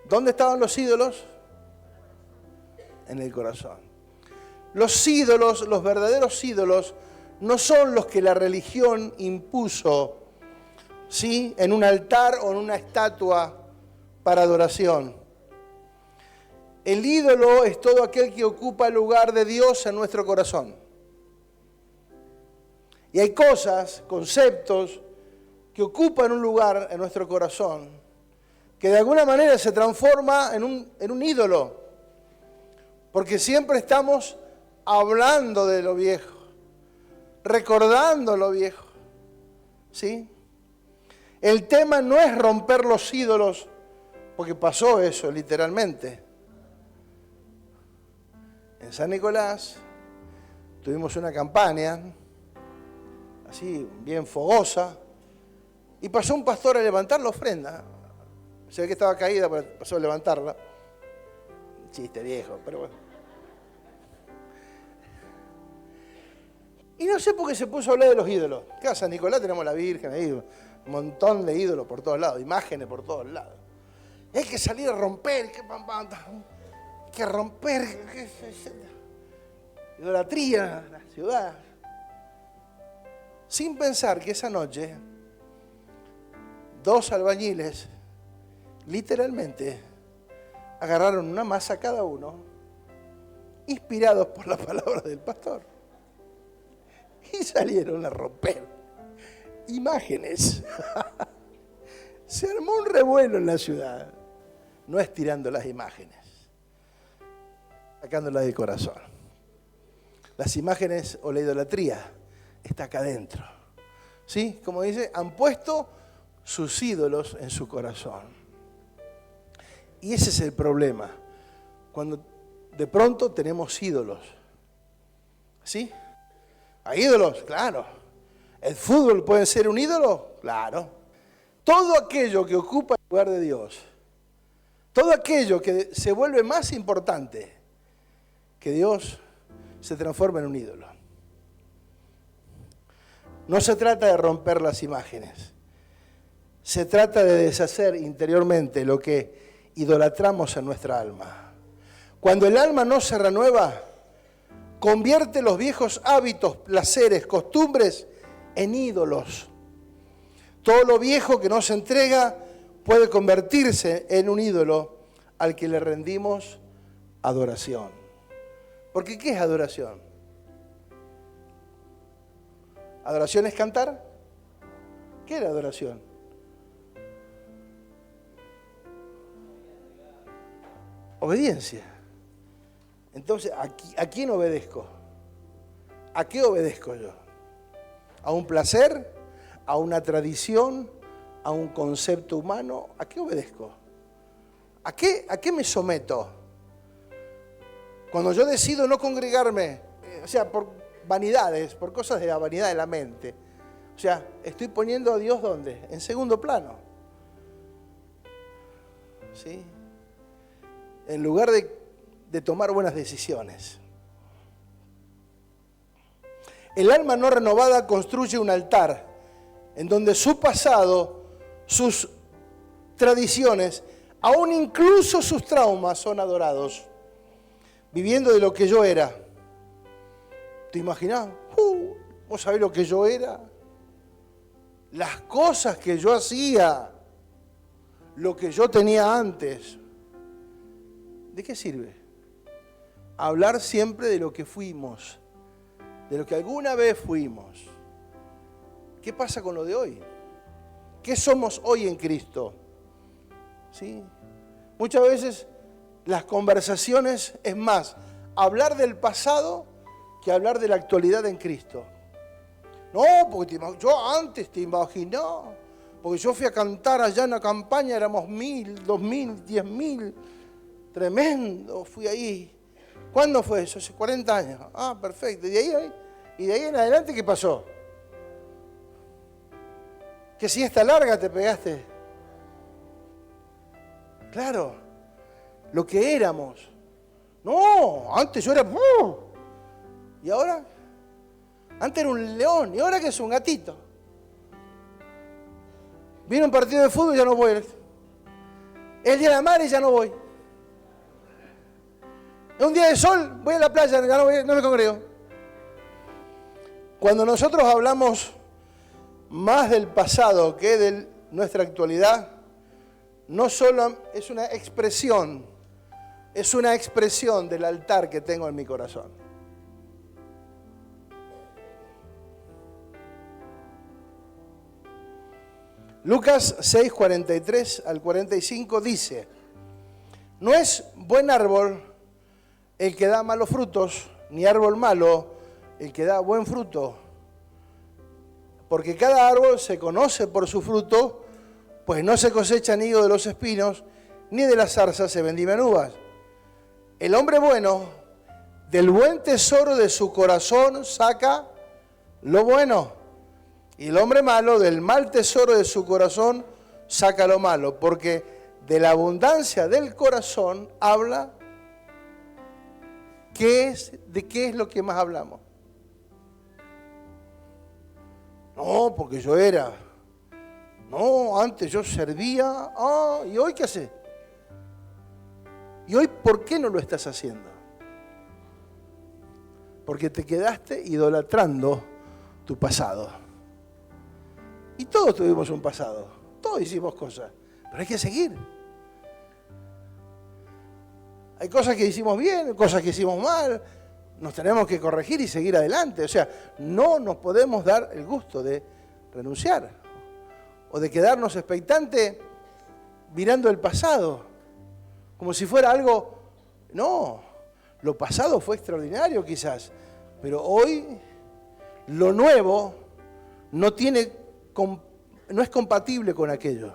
¿Dónde estaban los ídolos? En el corazón. Los ídolos, los verdaderos ídolos, no son los que la religión impuso, ¿sí? En un altar o en una estatua para adoración. El ídolo es todo aquel que ocupa el lugar de Dios en nuestro corazón. Y hay cosas, conceptos, que ocupan un lugar en nuestro corazón, que de alguna manera se transforma en un ídolo. Porque siempre estamos hablando de lo viejo, recordando lo viejo. ¿Sí? El tema no es romper los ídolos, porque pasó eso literalmente. En San Nicolás tuvimos una campaña, así bien fogosa, y pasó un pastor a levantar la ofrenda. Se ve que estaba caída, pero pasó a levantarla. Chiste viejo, pero bueno. Y no sé por qué se puso a hablar de los ídolos. Acá en San Nicolás tenemos la Virgen ahí, un montón de ídolos por todos lados, imágenes por todos lados. Hay que salir a romper, que romper, idolatría en la ciudad. Sin pensar que esa noche, 2 albañiles, literalmente, agarraron una masa cada uno, inspirados por la palabra del pastor, y salieron a romper imágenes. Se armó un revuelo en la ciudad. No es tirando las imágenes, sacándolas del corazón. Las imágenes o la idolatría está acá adentro. ¿Sí? Como dice, han puesto sus ídolos en su corazón. Y ese es el problema. Cuando de pronto tenemos ídolos. ¿Sí? ¿Hay ídolos? Claro. ¿El fútbol puede ser un ídolo? Claro. Todo aquello que ocupa el lugar de Dios, todo aquello que se vuelve más importante que Dios, se transforma en un ídolo. No se trata de romper las imágenes. Se trata de deshacer interiormente lo que idolatramos en nuestra alma. Cuando el alma no se renueva, convierte los viejos hábitos, placeres, costumbres en ídolos. Todo lo viejo que no se entrega puede convertirse en un ídolo al que le rendimos adoración. Porque ¿qué es adoración? ¿Adoración es cantar? ¿Qué era adoración? Obediencia. Entonces, ¿a quién obedezco? ¿A qué obedezco yo? ¿A un placer? ¿A una tradición? ¿A un concepto humano? ¿A qué obedezco? ¿A qué me someto? Cuando yo decido no congregarme, o sea, por vanidades, por cosas de la vanidad de la mente, o sea, estoy poniendo a Dios ¿dónde? En segundo plano. ¿Sí? En lugar de tomar buenas decisiones. El alma no renovada construye un altar en donde su pasado, sus tradiciones, aún incluso sus traumas son adorados, viviendo de lo que yo era. ¿Te imaginás? ¿Vos sabés lo que yo era? Las cosas que yo hacía, lo que yo tenía antes. ¿De qué sirve? Hablar siempre de lo que fuimos, de lo que alguna vez fuimos. ¿Qué pasa con lo de hoy? ¿Qué somos hoy en Cristo? ¿Sí? Muchas veces las conversaciones es más hablar del pasado que hablar de la actualidad en Cristo. No, porque yo antes te imaginaba, porque yo fui a cantar allá en la campaña, éramos 1.000, 2.000, 10.000, tremendo, fui ahí. ¿Cuándo fue eso? Hace 40 años. Ah, perfecto. Y de ahí en adelante, ¿qué pasó? ¿Qué siesta larga te pegaste? Claro, lo que éramos. No, antes yo era... ¿Y ahora? Antes era un león, ¿y ahora qué es un gatito? Viene un partido de fútbol y ya no voy. El día de la madre y ya no voy. Un día de sol, voy a la playa, ya no me congrego. Cuando nosotros hablamos más del pasado que de nuestra actualidad, no solo es una expresión del altar que tengo en mi corazón. Lucas 6, 43 al 45 dice: no es buen árbol el que da malos frutos, ni árbol malo el que da buen fruto, porque cada árbol se conoce por su fruto, pues no se cosechan higos de los espinos, ni de las zarzas se vendimian uvas. El hombre bueno, del buen tesoro de su corazón saca lo bueno, y el hombre malo, del mal tesoro de su corazón saca lo malo, porque de la abundancia del corazón habla. ¿De qué es lo que más hablamos? No, porque yo era. No, antes yo servía. ¿Y hoy qué haces? ¿Y hoy por qué no lo estás haciendo? Porque te quedaste idolatrando tu pasado. Y todos tuvimos un pasado. Todos hicimos cosas. Pero hay que seguir. Hay cosas que hicimos bien, cosas que hicimos mal. Nos tenemos que corregir y seguir adelante. O sea, no nos podemos dar el gusto de renunciar o de quedarnos expectantes mirando el pasado, como si fuera algo. No, lo pasado fue extraordinario quizás, pero hoy lo nuevo no es compatible con aquello.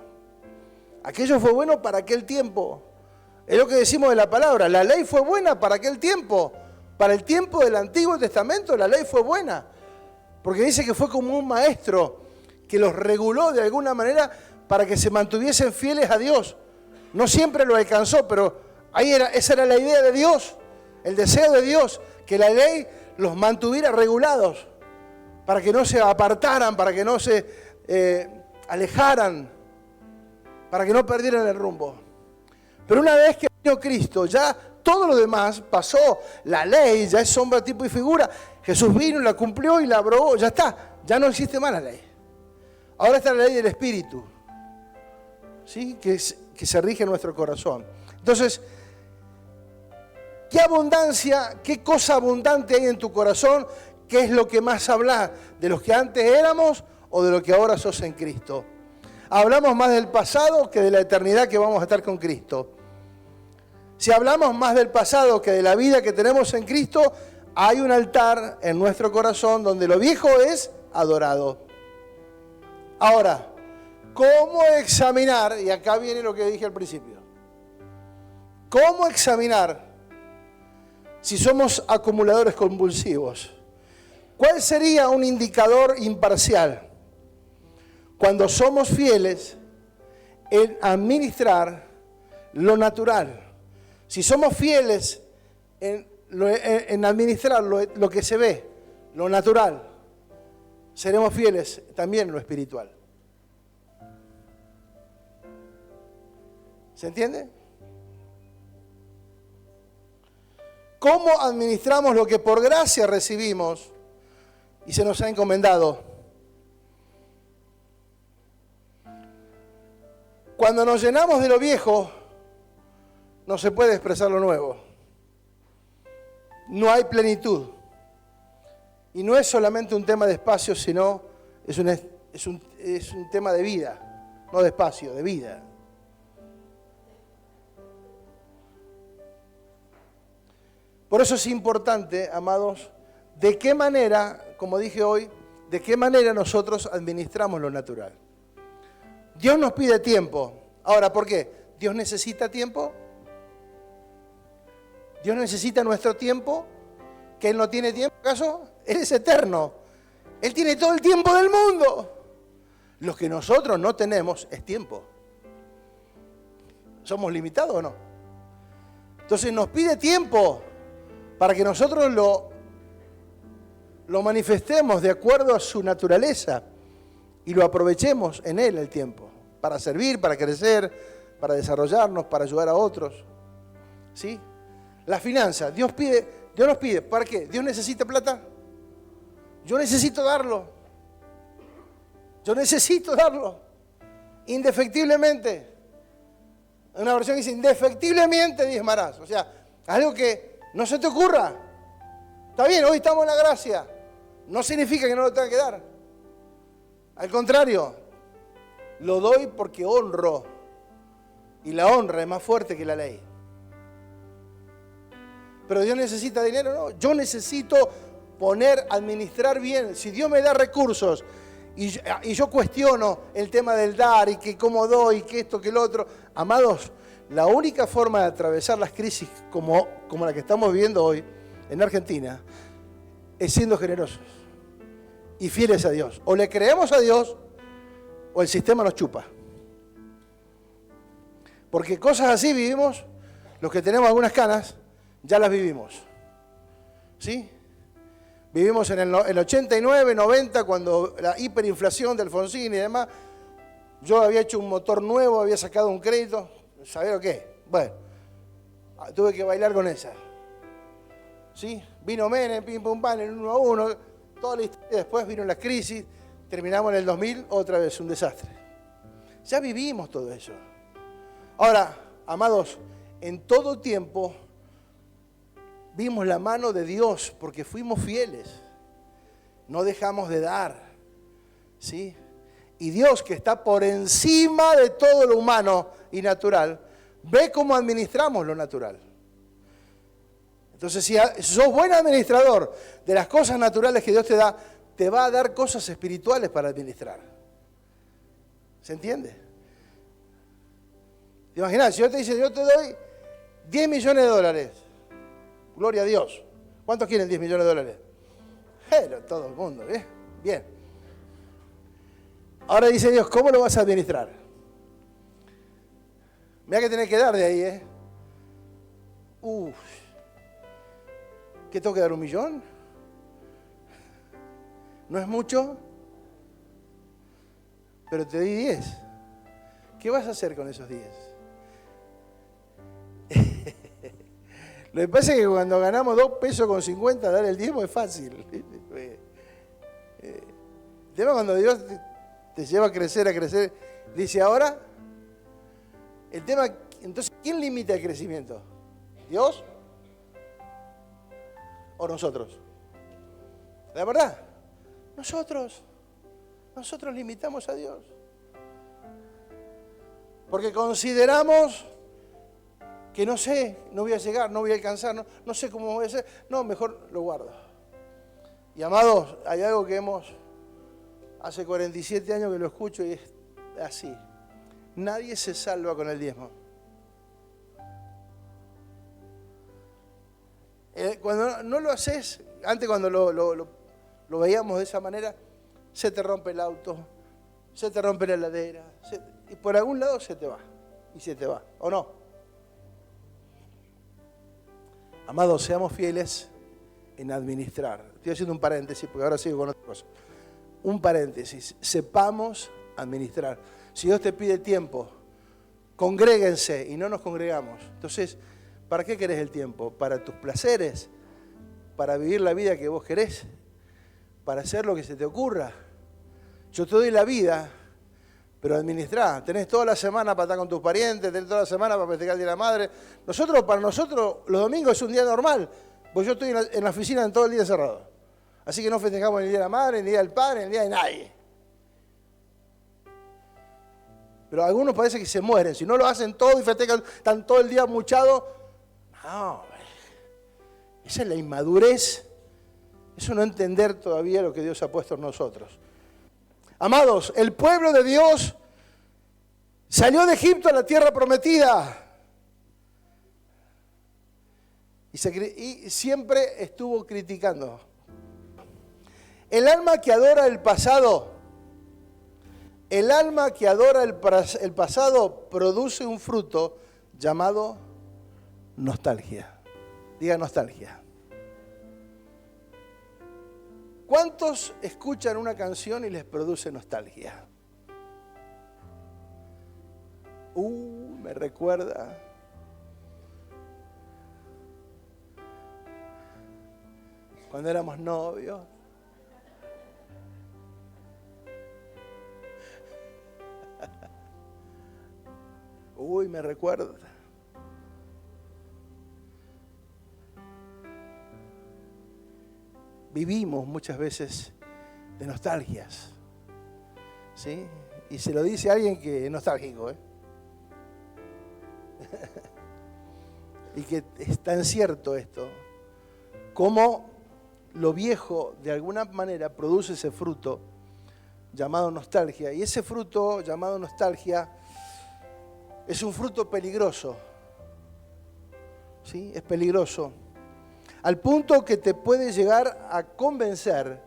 Aquello fue bueno para aquel tiempo. Es lo que decimos de la palabra. La ley fue buena para aquel tiempo. Para el tiempo del Antiguo Testamento la ley fue buena. Porque dice que fue como un maestro que los reguló de alguna manera para que se mantuviesen fieles a Dios. No siempre lo alcanzó, pero esa era la idea de Dios. El deseo de Dios, que la ley los mantuviera regulados. Para que no se apartaran, para que no se alejaran, para que no perdieran el rumbo. Pero una vez que vino Cristo, ya todo lo demás pasó. La ley ya es sombra, tipo y figura. Jesús vino, la cumplió y la abrogó. Ya está, ya no existe más la ley. Ahora está la ley del Espíritu, ¿sí? que se rige en nuestro corazón. Entonces, ¿qué abundancia, qué cosa abundante hay en tu corazón? ¿Qué es lo que más hablas? ¿De los que antes éramos o de lo que ahora sos en Cristo? Hablamos más del pasado que de la eternidad que vamos a estar con Cristo. Si hablamos más del pasado que de la vida que tenemos en Cristo, hay un altar en nuestro corazón donde lo viejo es adorado. Ahora, ¿cómo examinar? Y acá viene lo que dije al principio. ¿Cómo examinar si somos acumuladores compulsivos? ¿Cuál sería un indicador imparcial? Cuando somos fieles en administrar lo natural. Si somos fieles en administrar lo que se ve, lo natural, seremos fieles también en lo espiritual. ¿Se entiende? ¿Cómo administramos lo que por gracia recibimos y se nos ha encomendado? Cuando nos llenamos de lo viejo, no se puede expresar lo nuevo. No hay plenitud. Y no es solamente un tema de espacio, sino es un tema de vida, no de espacio, de vida. Por eso es importante, amados, de qué manera, como dije hoy, de qué manera nosotros administramos lo natural. Dios nos pide tiempo. Ahora, ¿por qué? ¿Dios necesita tiempo? ¿Dios necesita nuestro tiempo? ¿Que Él no tiene tiempo, acaso? Él es eterno. Él tiene todo el tiempo del mundo. Lo que nosotros no tenemos es tiempo. ¿Somos limitados o no? Entonces nos pide tiempo para que nosotros lo manifestemos de acuerdo a su naturaleza y lo aprovechemos en Él el tiempo, para servir, para crecer, para desarrollarnos, para ayudar a otros. ¿Sí? La finanza, Dios nos pide, ¿para qué? ¿Dios necesita plata? Yo necesito darlo. Yo necesito darlo. Indefectiblemente. Una versión dice, indefectiblemente diezmarás. O sea, algo que no se te ocurra. Está bien, hoy estamos en la gracia. No significa que no lo tenga que dar. Al contrario, lo doy porque honro. Y la honra es más fuerte que la ley. Pero Dios necesita dinero, no. Yo necesito administrar bien. Si Dios me da recursos y yo cuestiono el tema del dar y que cómo doy, que esto, que lo otro. Amados, la única forma de atravesar las crisis como la que estamos viviendo hoy en Argentina es siendo generosos y fieles a Dios. O le creemos a Dios o el sistema nos chupa. Porque cosas así vivimos, los que tenemos algunas canas, ya las vivimos. ¿Sí? Vivimos en el 89, 90, cuando la hiperinflación de Alfonsín y demás. Yo había hecho un motor nuevo, había sacado un crédito. ¿Sabés lo qué? Bueno, tuve que bailar con esa. ¿Sí? Vino Menem, pim pum pam, en 1 a 1, toda la historia. Después vino la crisis, terminamos en el 2000, otra vez un desastre. Ya vivimos todo eso. Ahora, amados, en todo tiempo vimos la mano de Dios porque fuimos fieles. No dejamos de dar. ¿Sí? Y Dios, que está por encima de todo lo humano y natural, ve cómo administramos lo natural. Entonces, si sos buen administrador de las cosas naturales que Dios te da, te va a dar cosas espirituales para administrar. ¿Se entiende? ¿Te imaginas? Si yo te dice, yo te doy 10 millones de dólares. Gloria a Dios. ¿Cuántos quieren 10 millones de dólares? Pero todo el mundo, ¿eh? Bien. Ahora dice Dios, ¿cómo lo vas a administrar? Mira que tenés que dar de ahí, ¿eh? ¿Qué tengo que dar, 1 millón? ¿No es mucho? Pero te di 10. ¿Qué vas a hacer con esos 10? Lo que pasa es que cuando ganamos 2 pesos con 50, dar el diezmo es fácil. El tema cuando Dios te lleva a crecer, dice ahora, el tema, entonces, ¿quién limita el crecimiento? ¿Dios o nosotros? La verdad, nosotros limitamos a Dios. Porque consideramos que no sé, no voy a llegar, no voy a alcanzar, no sé cómo voy a hacer, no, mejor lo guardo. Y amados, hay algo que hace 47 años que lo escucho y es así. Nadie se salva con el diezmo. Cuando no lo haces, antes cuando lo veíamos de esa manera, se te rompe el auto, se te rompe la heladera, y por algún lado se te va, y se te va, ¿o no? Amados, seamos fieles en administrar. Estoy haciendo un paréntesis porque ahora sigo con otra cosa. Un paréntesis. Sepamos administrar. Si Dios te pide tiempo, congréguense y no nos congregamos. Entonces, ¿para qué querés el tiempo? ¿Para tus placeres? ¿Para vivir la vida que vos querés? ¿Para hacer lo que se te ocurra? Yo te doy la vida, pero administrá. Tenés toda la semana para estar con tus parientes, tenés toda la semana para festejar el Día de la Madre. Para nosotros, los domingos es un día normal, porque yo estoy en la oficina todo el día encerrado. Así que no festejamos el Día de la Madre, el Día del Padre, el Día de nadie. Pero algunos parece que se mueren. Si no lo hacen todo y festejan, están todo el día muchados. No, esa es la inmadurez. Eso no entender todavía lo que Dios ha puesto en nosotros. Amados, el pueblo de Dios salió de Egipto a la tierra prometida. Y siempre estuvo criticando. El alma que adora el pasado, el pasado produce un fruto llamado nostalgia. Diga nostalgia. ¿Cuántos escuchan una canción y les produce nostalgia? Me recuerda. Cuando éramos novios. Me recuerda. Vivimos muchas veces de nostalgias, ¿sí? Y se lo dice a alguien que es nostálgico, ¿eh? y que es tan cierto esto, cómo lo viejo de alguna manera produce ese fruto llamado nostalgia. Y ese fruto llamado nostalgia es un fruto peligroso. ¿Sí? Es peligroso. Al punto que te puede llegar a convencer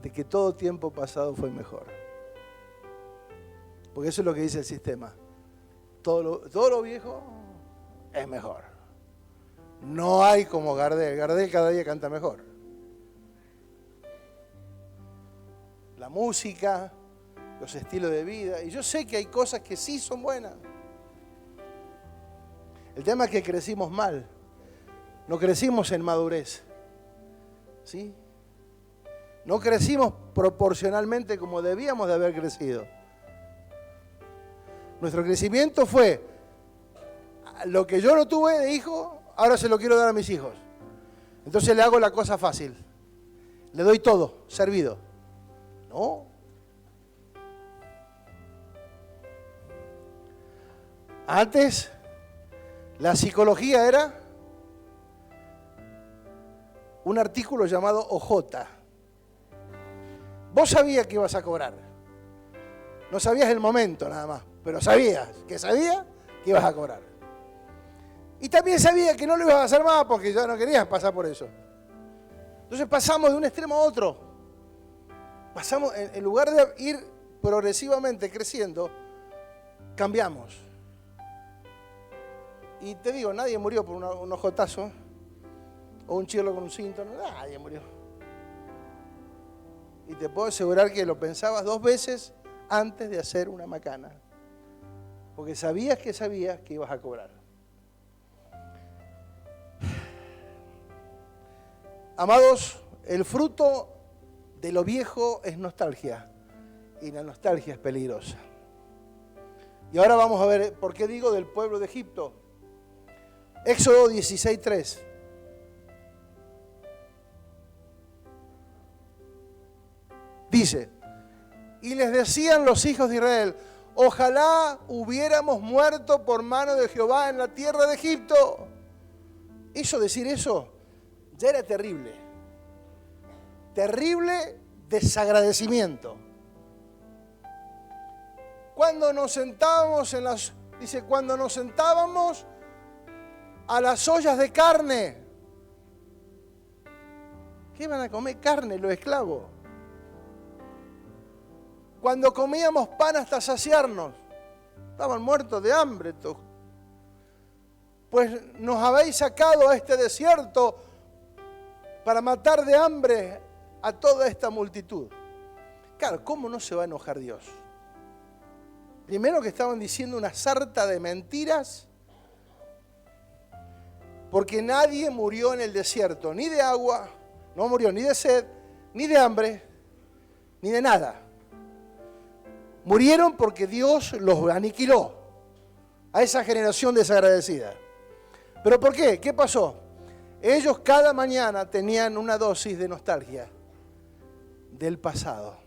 de que todo tiempo pasado fue mejor. Porque eso es lo que dice el sistema. Todo lo viejo es mejor. No hay como Gardel. Gardel cada día canta mejor. La música, los estilos de vida. Y yo sé que hay cosas que sí son buenas. El tema es que crecimos mal. No crecimos en madurez. ¿Sí? No crecimos proporcionalmente como debíamos de haber crecido. Nuestro crecimiento fue lo que yo no tuve de hijo, ahora se lo quiero dar a mis hijos. Entonces le hago la cosa fácil. Le doy todo, servido. No. Antes, la psicología era un artículo llamado OJ. Vos sabías que ibas a cobrar. No sabías el momento nada más, pero sabías que ibas a cobrar. Y también sabías que no lo ibas a hacer más porque ya no querías pasar por eso. Entonces pasamos de un extremo a otro. Pasamos, en lugar de ir progresivamente creciendo, cambiamos. Y te digo, nadie murió por un ojotazo o un chirlo con un cinto, nadie murió. Y te puedo asegurar que lo pensabas 2 veces antes de hacer una macana. Porque sabías que ibas a cobrar. Amados, el fruto de lo viejo es nostalgia. Y la nostalgia es peligrosa. Y ahora vamos a ver por qué digo del pueblo de Egipto. Éxodo 16:3. Dice, y les decían los hijos de Israel, ojalá hubiéramos muerto por mano de Jehová en la tierra de Egipto. Decir eso ya era terrible. Terrible desagradecimiento. Cuando nos sentábamos cuando nos sentábamos a las ollas de carne. ¿Qué iban a comer? Carne, los esclavos. Cuando comíamos pan hasta saciarnos, estaban muertos de hambre. Pues nos habéis sacado a este desierto para matar de hambre a toda esta multitud. Claro, ¿cómo no se va a enojar Dios? Primero que estaban diciendo una sarta de mentiras, porque nadie murió en el desierto, ni de agua, no murió ni de sed, ni de hambre, ni de nada. Murieron porque Dios los aniquiló a esa generación desagradecida. ¿Pero por qué? ¿Qué pasó? Ellos cada mañana tenían una dosis de nostalgia del pasado.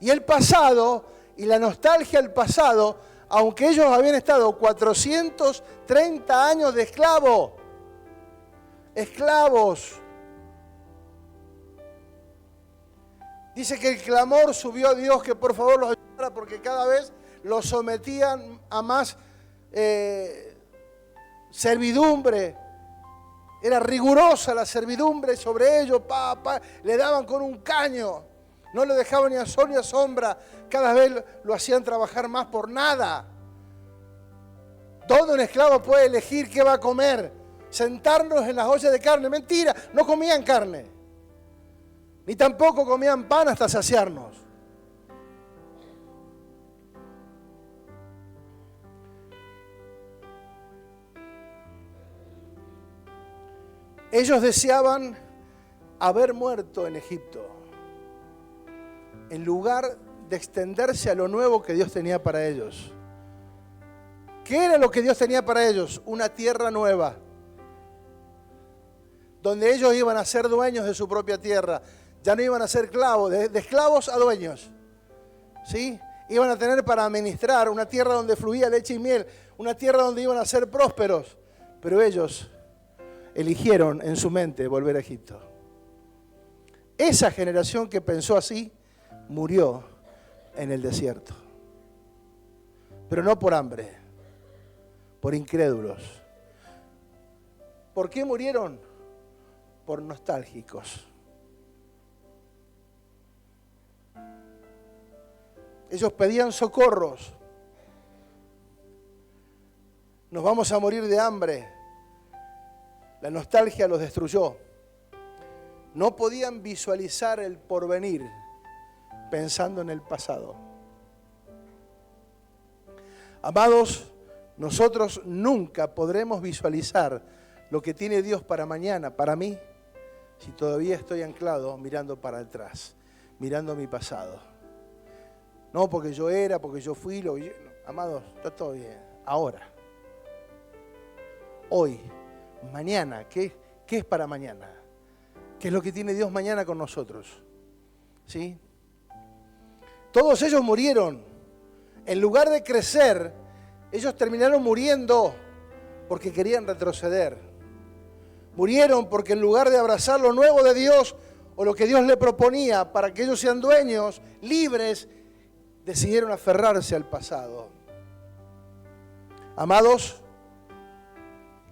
Y el pasado y la nostalgia del pasado, aunque ellos habían estado 430 años de esclavos, dice que el clamor subió a Dios que por favor los ayudara porque cada vez los sometían a más servidumbre. Era rigurosa la servidumbre sobre ellos, le daban con un caño, no le dejaban ni a sol ni a sombra, cada vez lo hacían trabajar más por nada. Todo un esclavo puede elegir qué va a comer, sentarnos en las ollas de carne, mentira, no comían carne. Ni tampoco comían pan hasta saciarnos. Ellos deseaban haber muerto en Egipto, en lugar de extenderse a lo nuevo que Dios tenía para ellos. ¿Qué era lo que Dios tenía para ellos? Una tierra nueva, donde ellos iban a ser dueños de su propia tierra. Ya no iban a ser esclavos, de esclavos a dueños. ¿Sí? iban a tener para administrar, una tierra donde fluía leche y miel, una tierra donde iban a ser prósperos. Pero ellos eligieron en su mente volver a Egipto. Esa generación que pensó así murió en el desierto. Pero no por hambre, por incrédulos. ¿Por qué murieron? Por nostálgicos. Ellos pedían socorros. Nos vamos a morir de hambre. La nostalgia los destruyó. No podían visualizar el porvenir pensando en el pasado. Amados, nosotros nunca podremos visualizar lo que tiene Dios para mañana, para mí, si todavía estoy anclado mirando para atrás, mirando mi pasado. No porque yo era, porque yo fui, amados, está todo bien. Ahora, hoy, mañana, ¿qué es para mañana? ¿Qué es lo que tiene Dios mañana con nosotros? ¿Sí? Todos ellos murieron. En lugar de crecer, ellos terminaron muriendo porque querían retroceder. Murieron porque en lugar de abrazar lo nuevo de Dios o lo que Dios le proponía para que ellos sean dueños, libres, decidieron aferrarse al pasado. Amados,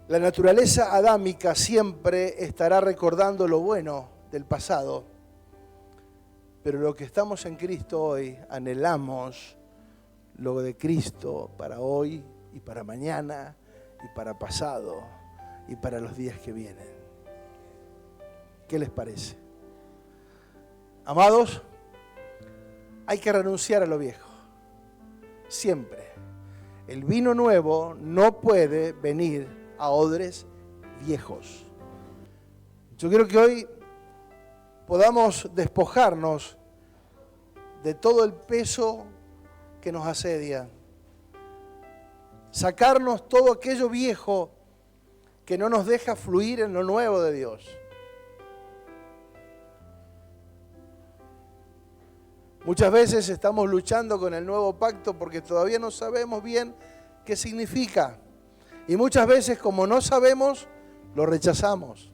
la naturaleza adámica siempre estará recordando lo bueno del pasado, pero lo que estamos en Cristo hoy, anhelamos lo de Cristo para hoy y para mañana y para pasado y para los días que vienen. ¿Qué les parece? Amados, hay que renunciar a lo viejo, siempre. El vino nuevo no puede venir a odres viejos. Yo quiero que hoy podamos despojarnos de todo el peso que nos asedia, sacarnos todo aquello viejo que no nos deja fluir en lo nuevo de Dios. Muchas veces estamos luchando con el nuevo pacto porque todavía no sabemos bien qué significa. Y muchas veces, como no sabemos, lo rechazamos.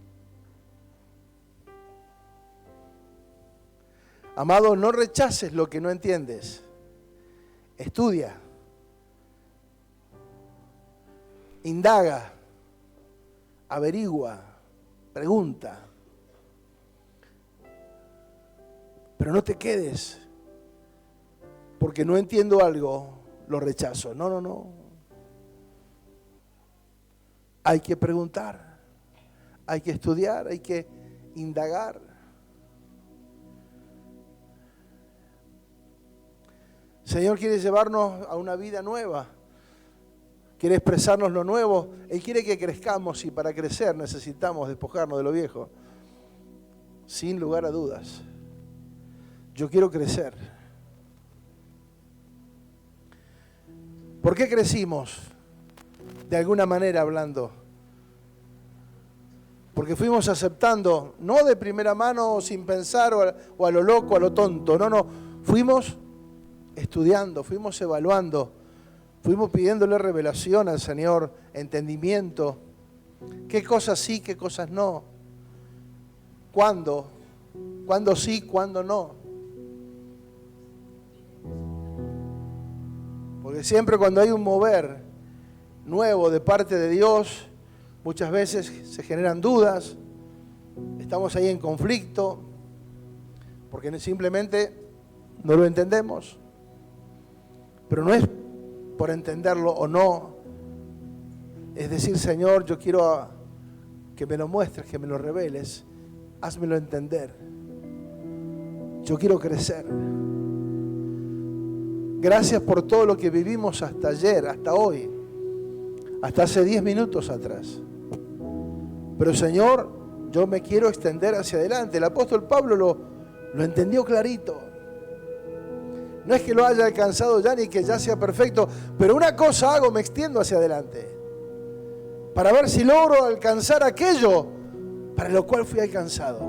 Amado, no rechaces lo que no entiendes. Estudia. Indaga. Averigua. Pregunta. Pero no te quedes. Porque no entiendo algo, lo rechazo. No. Hay que preguntar, hay que estudiar, hay que indagar. El Señor quiere llevarnos a una vida nueva, quiere expresarnos lo nuevo. Él quiere que crezcamos y para crecer necesitamos despojarnos de lo viejo. Sin lugar a dudas, yo quiero crecer. ¿Por qué crecimos? De alguna manera hablando. Porque fuimos aceptando, no de primera mano, sin pensar, o a lo loco, a lo tonto. No. Fuimos estudiando, fuimos evaluando, fuimos pidiéndole revelación al Señor, entendimiento. ¿Qué cosas sí, qué cosas no? ¿Cuándo? ¿Cuándo sí, cuándo no? Porque siempre cuando hay un mover nuevo de parte de Dios, muchas veces se generan dudas, estamos ahí en conflicto, porque simplemente no lo entendemos. Pero no es por entenderlo o no, es decir, Señor, yo quiero que me lo muestres, que me lo reveles, házmelo entender. Yo quiero crecer. Gracias por todo lo que vivimos hasta ayer, hasta hoy. Hasta hace 10 minutos atrás. Pero Señor, yo me quiero extender hacia adelante. El apóstol Pablo lo entendió clarito. No es que lo haya alcanzado ya ni que ya sea perfecto, pero una cosa hago, me extiendo hacia adelante. Para ver si logro alcanzar aquello para lo cual fui alcanzado.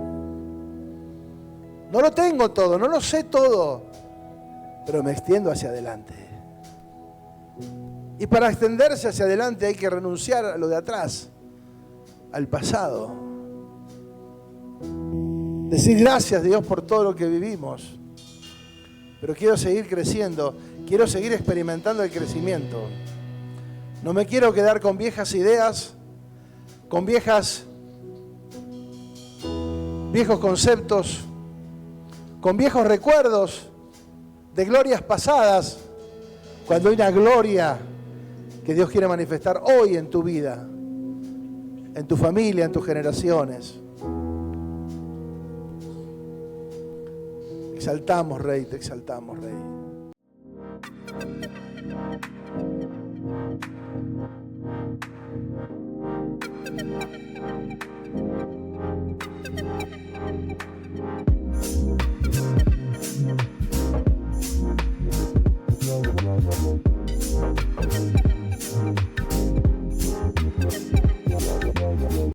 No lo tengo todo, no lo sé todo. pero me extiendo hacia adelante. Y para extenderse hacia adelante hay que renunciar a lo de atrás, al pasado. Decir gracias, Dios, por todo lo que vivimos. Pero quiero seguir creciendo, quiero seguir experimentando el crecimiento. No me quiero quedar con viejas ideas, con viejos conceptos, con viejos recuerdos de glorias pasadas, cuando hay una gloria que Dios quiere manifestar hoy en tu vida, en tu familia, en tus generaciones. Exaltamos, Rey, te exaltamos, Rey.